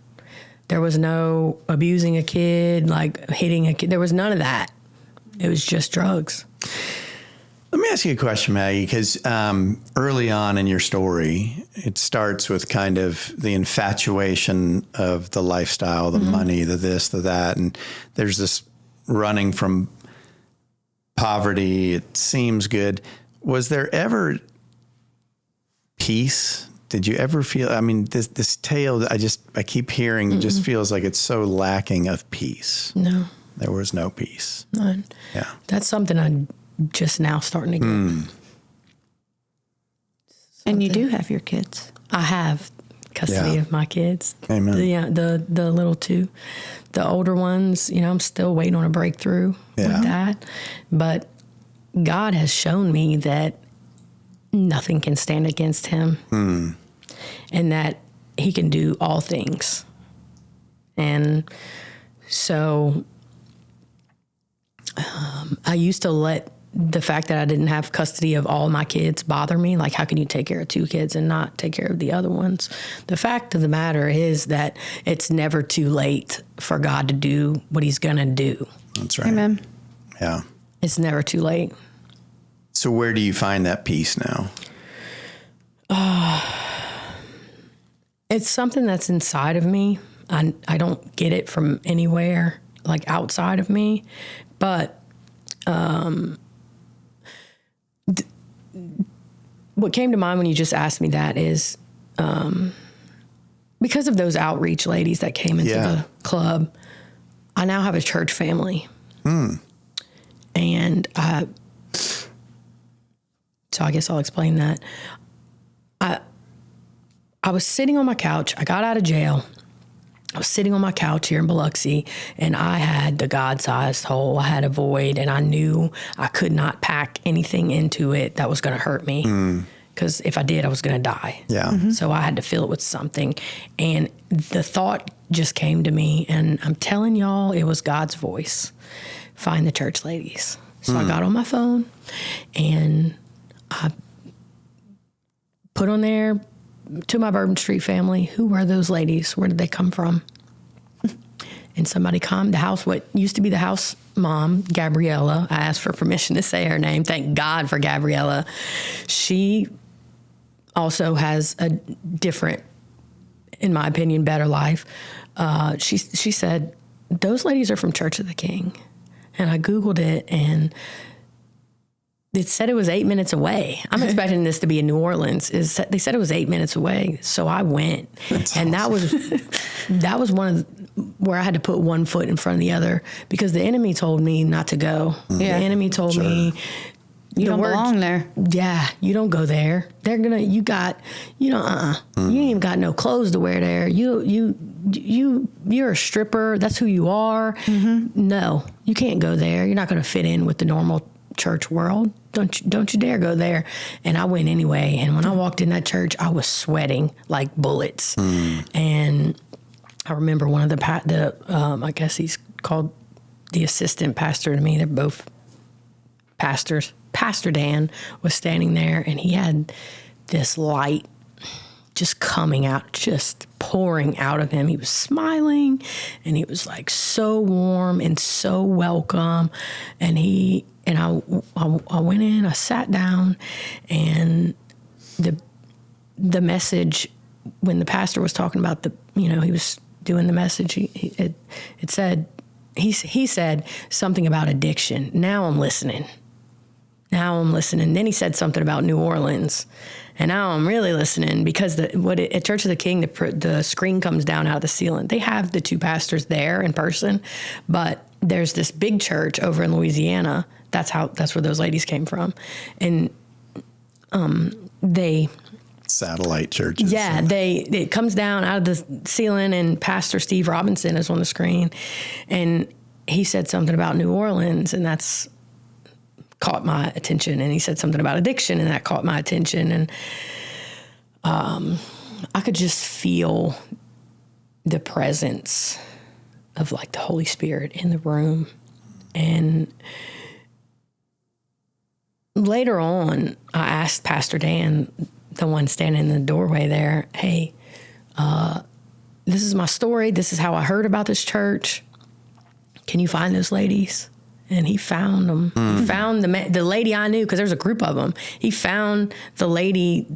There was no abusing a kid, like hitting a kid. There was none of that. It was just drugs. Let me ask you a question, Maggie, because early on in your story, it starts with kind of the infatuation of the lifestyle, the money, the this, the that. And there's this running from poverty. It seems good. Was there ever peace? Did you ever feel, I mean, this tale I keep hearing just feels like it's so lacking of peace. No. There was no peace. None. Yeah. That's something I'm just now starting to get. And you do have your kids. I have custody of my kids. Amen. The little two. The older ones, you know, I'm still waiting on a breakthrough with that. But God has shown me that nothing can stand against him. And that he can do all things. And so I used to let the fact that I didn't have custody of all my kids bother me. Like, how can you take care of two kids and not take care of the other ones? The fact of the matter is that it's never too late for God to do what he's going to do. That's right. Amen. Yeah. It's never too late. So where do you find that peace now? It's something that's inside of me. I don't get it from anywhere, like outside of me. But what came to mind when you just asked me that is because of those outreach ladies that came into the club, I now have a church family. And so I guess I'll explain that. I was sitting on my couch. I got out of jail. I was sitting on my couch here in Biloxi, and I had the God-sized hole. I had a void, and I knew I could not pack anything into it that was going to hurt me. Because if I did, I was going to die. Yeah. So I had to fill it with something. And the thought just came to me, and I'm telling y'all, it was God's voice. Find the church ladies. So I got on my phone, and I put on there, to my Bourbon Street family, who were those ladies? Where did they come from? And somebody called the house, what used to be the house mom, Gabriella. I asked for permission to say her name. Thank God for Gabriella. She also has a different, in my opinion, better life. She said, those ladies are from Church of the King. And I Googled it, and it said it was 8 minutes away. I'm expecting this to be in New Orleans. They said it was 8 minutes away. So I went. That's and awesome. that was one of where I had to put one foot in front of the other, because the enemy told me not to go. The enemy told me, you don't belong there. Yeah, you don't go there. They're gonna. You ain't even got no clothes to wear there. You're a stripper. That's who you are. No, you can't go there. You're not going to fit in with the normal church world. Don't you dare go there. And I went anyway. And when I walked in that church, I was sweating like bullets. And I remember one of the I guess he's called the assistant pastor to me. They're both pastors. Pastor Dan was standing there, and he had this light just coming out, just pouring out of him. He was smiling, and he was like so warm and so welcome. And I went in, I sat down, and the message, when the pastor was talking about he was doing the message, it said, he said something about addiction. Now I'm listening. now I'm listening. Then he said something about New Orleans. And now I'm really listening because at Church of the King, the screen comes down out of the ceiling. They have the 2 pastors there in person, but there's this big church over in Louisiana. That's where those ladies came from. And they... Satellite churches. Yeah, it comes down out of the ceiling, and Pastor Steve Robinson is on the screen. And he said something about New Orleans, and that's caught my attention. And he said something about addiction, and that caught my attention. And I could just feel the presence of like the Holy Spirit in the room. And later on, I asked Pastor Dan, the one standing in the doorway there, hey, this is my story. This is how I heard about this church. Can you find those ladies? And he found them. He found the lady I knew, because there's a group of them. He found the lady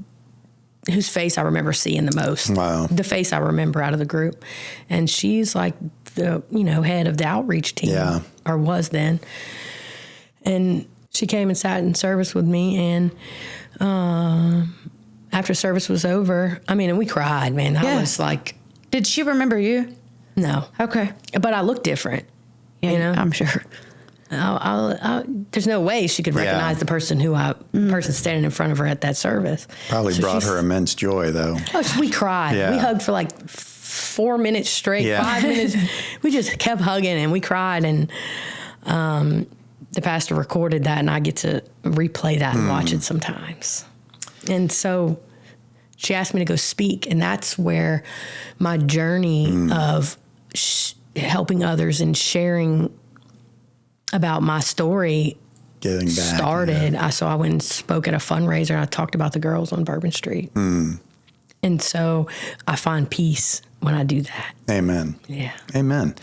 whose face I remember seeing the most. Wow. The face I remember out of the group. And she's like the, head of the outreach team, or was then. And she came and sat in service with me. And after service was over, and we cried, man. I was like... Did she remember you? No. Okay. But I looked different. Yeah, I'm sure. There's no way she could recognize the person person standing in front of her at that service. Probably brought her immense joy, though. Oh, we cried. Yeah. We hugged for like 4 minutes straight, 5 minutes. We just kept hugging and we cried. And the pastor recorded that, and I get to replay that and watch it sometimes. And so she asked me to go speak, and that's where my journey of helping others and sharing about my story getting back started. So I went and spoke at a fundraiser, and I talked about the girls on Bourbon Street. And so I find peace when I do that. Amen. Yeah. Amen.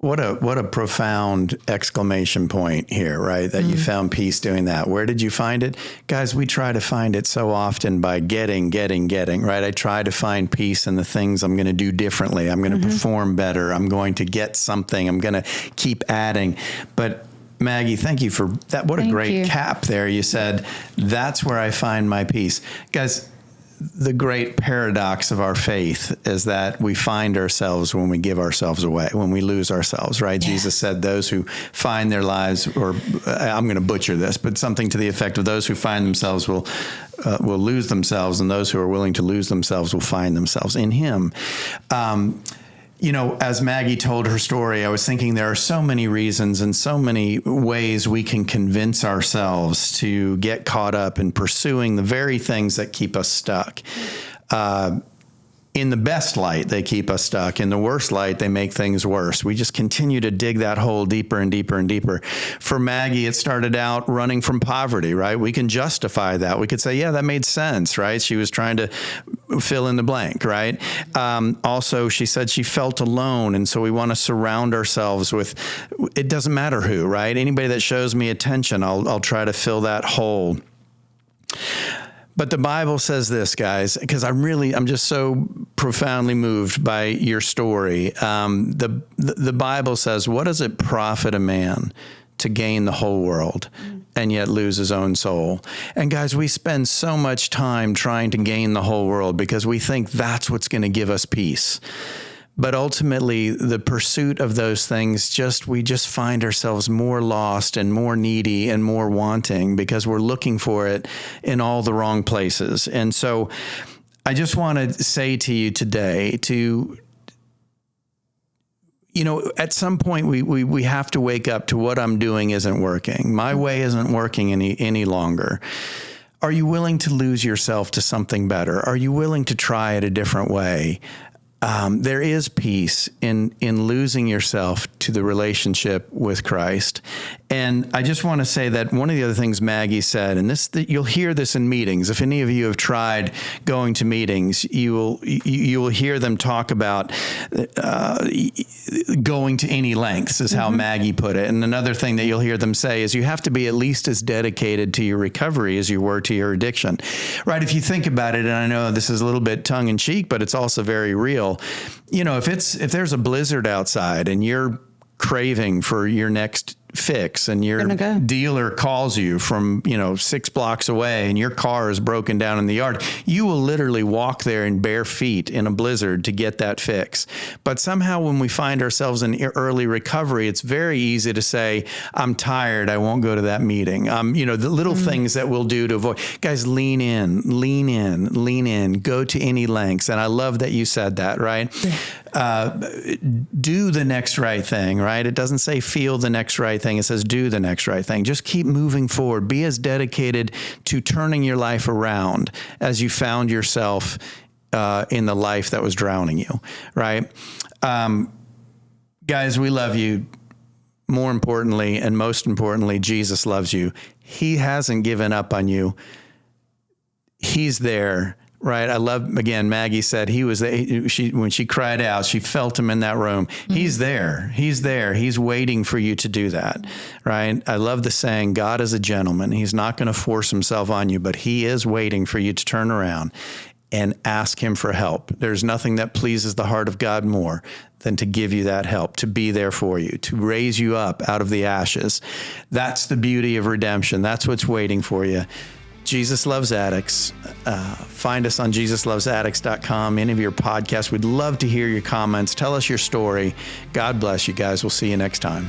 What a profound exclamation point here, right? That you found peace doing that. Where did you find it? Guys, we try to find it so often by getting, right? I try to find peace in the things I'm going to do differently. I'm going to perform better. I'm going to get something. I'm going to keep adding. But Maggie, thank you for that. What a great cap there. You said, that's where I find my peace. Guys, the great paradox of our faith is that we find ourselves when we give ourselves away, when we lose ourselves, right? Yeah. Jesus said those who find their lives, or I'm going to butcher this, but something to the effect of those who find themselves will lose themselves, and those who are willing to lose themselves will find themselves in him. As Maggie told her story, I was thinking there are so many reasons and so many ways we can convince ourselves to get caught up in pursuing the very things that keep us stuck. In the best light, they keep us stuck. In the worst light, they make things worse. We just continue to dig that hole deeper and deeper and deeper. For Maggie, it started out running from poverty, right? We can justify that. We could say, yeah, that made sense, right? She was trying to fill in the blank, right? Also, she said she felt alone, and so we want to surround ourselves with, it doesn't matter who, right? Anybody that shows me attention, I'll try to fill that hole. But the Bible says this, guys, because I'm just so profoundly moved by your story. The Bible says, what does it profit a man to gain the whole world and yet lose his own soul? And guys, we spend so much time trying to gain the whole world because we think that's what's going to give us peace. But ultimately, the pursuit of those things, we just find ourselves more lost and more needy and more wanting because we're looking for it in all the wrong places. And so I just want to say to you today at some point we have to wake up to what I'm doing isn't working. My way isn't working any longer. Are you willing to lose yourself to something better? Are you willing to try it a different way? There is peace in losing yourself to the relationship with Christ. And I just want to say that one of the other things Maggie said, and you'll hear this in meetings. If any of you have tried going to meetings, you will hear them talk about going to any lengths, is how Maggie put it. And another thing that you'll hear them say is you have to be at least as dedicated to your recovery as you were to your addiction. Right? If you think about it, and I know this is a little bit tongue in cheek, but it's also very real. If there's a blizzard outside and you're craving for your next fix and your Gonna go. dealer calls you from, 6 blocks away and your car is broken down in the yard, you will literally walk there in bare feet in a blizzard to get that fix. But somehow when we find ourselves in early recovery, it's very easy to say, I'm tired, I won't go to that meeting. The little things that we'll do to avoid. Guys, lean in, go to any lengths. And I love that you said that, right? Do the next right thing, right? It doesn't say feel the next right thing. It says do the next right thing. Just keep moving forward. Be as dedicated to turning your life around as you found yourself in the life that was drowning you, right? Guys, we love you. More importantly, and most importantly, Jesus loves you. He hasn't given up on you. He's there. Right. I love, again, Maggie said he was when she cried out, she felt him in that room. Mm-hmm. He's there. He's there. He's waiting for you to do that. Right. I love the saying, God is a gentleman. He's not going to force himself on you, but he is waiting for you to turn around and ask him for help. There's nothing that pleases the heart of God more than to give you that help, to be there for you, to raise you up out of the ashes. That's the beauty of redemption. That's what's waiting for you. Jesus Loves Addicts. Find us on JesusLovesAddicts.com, any of your podcasts. We'd love to hear your comments. Tell us your story. God bless you guys. We'll see you next time.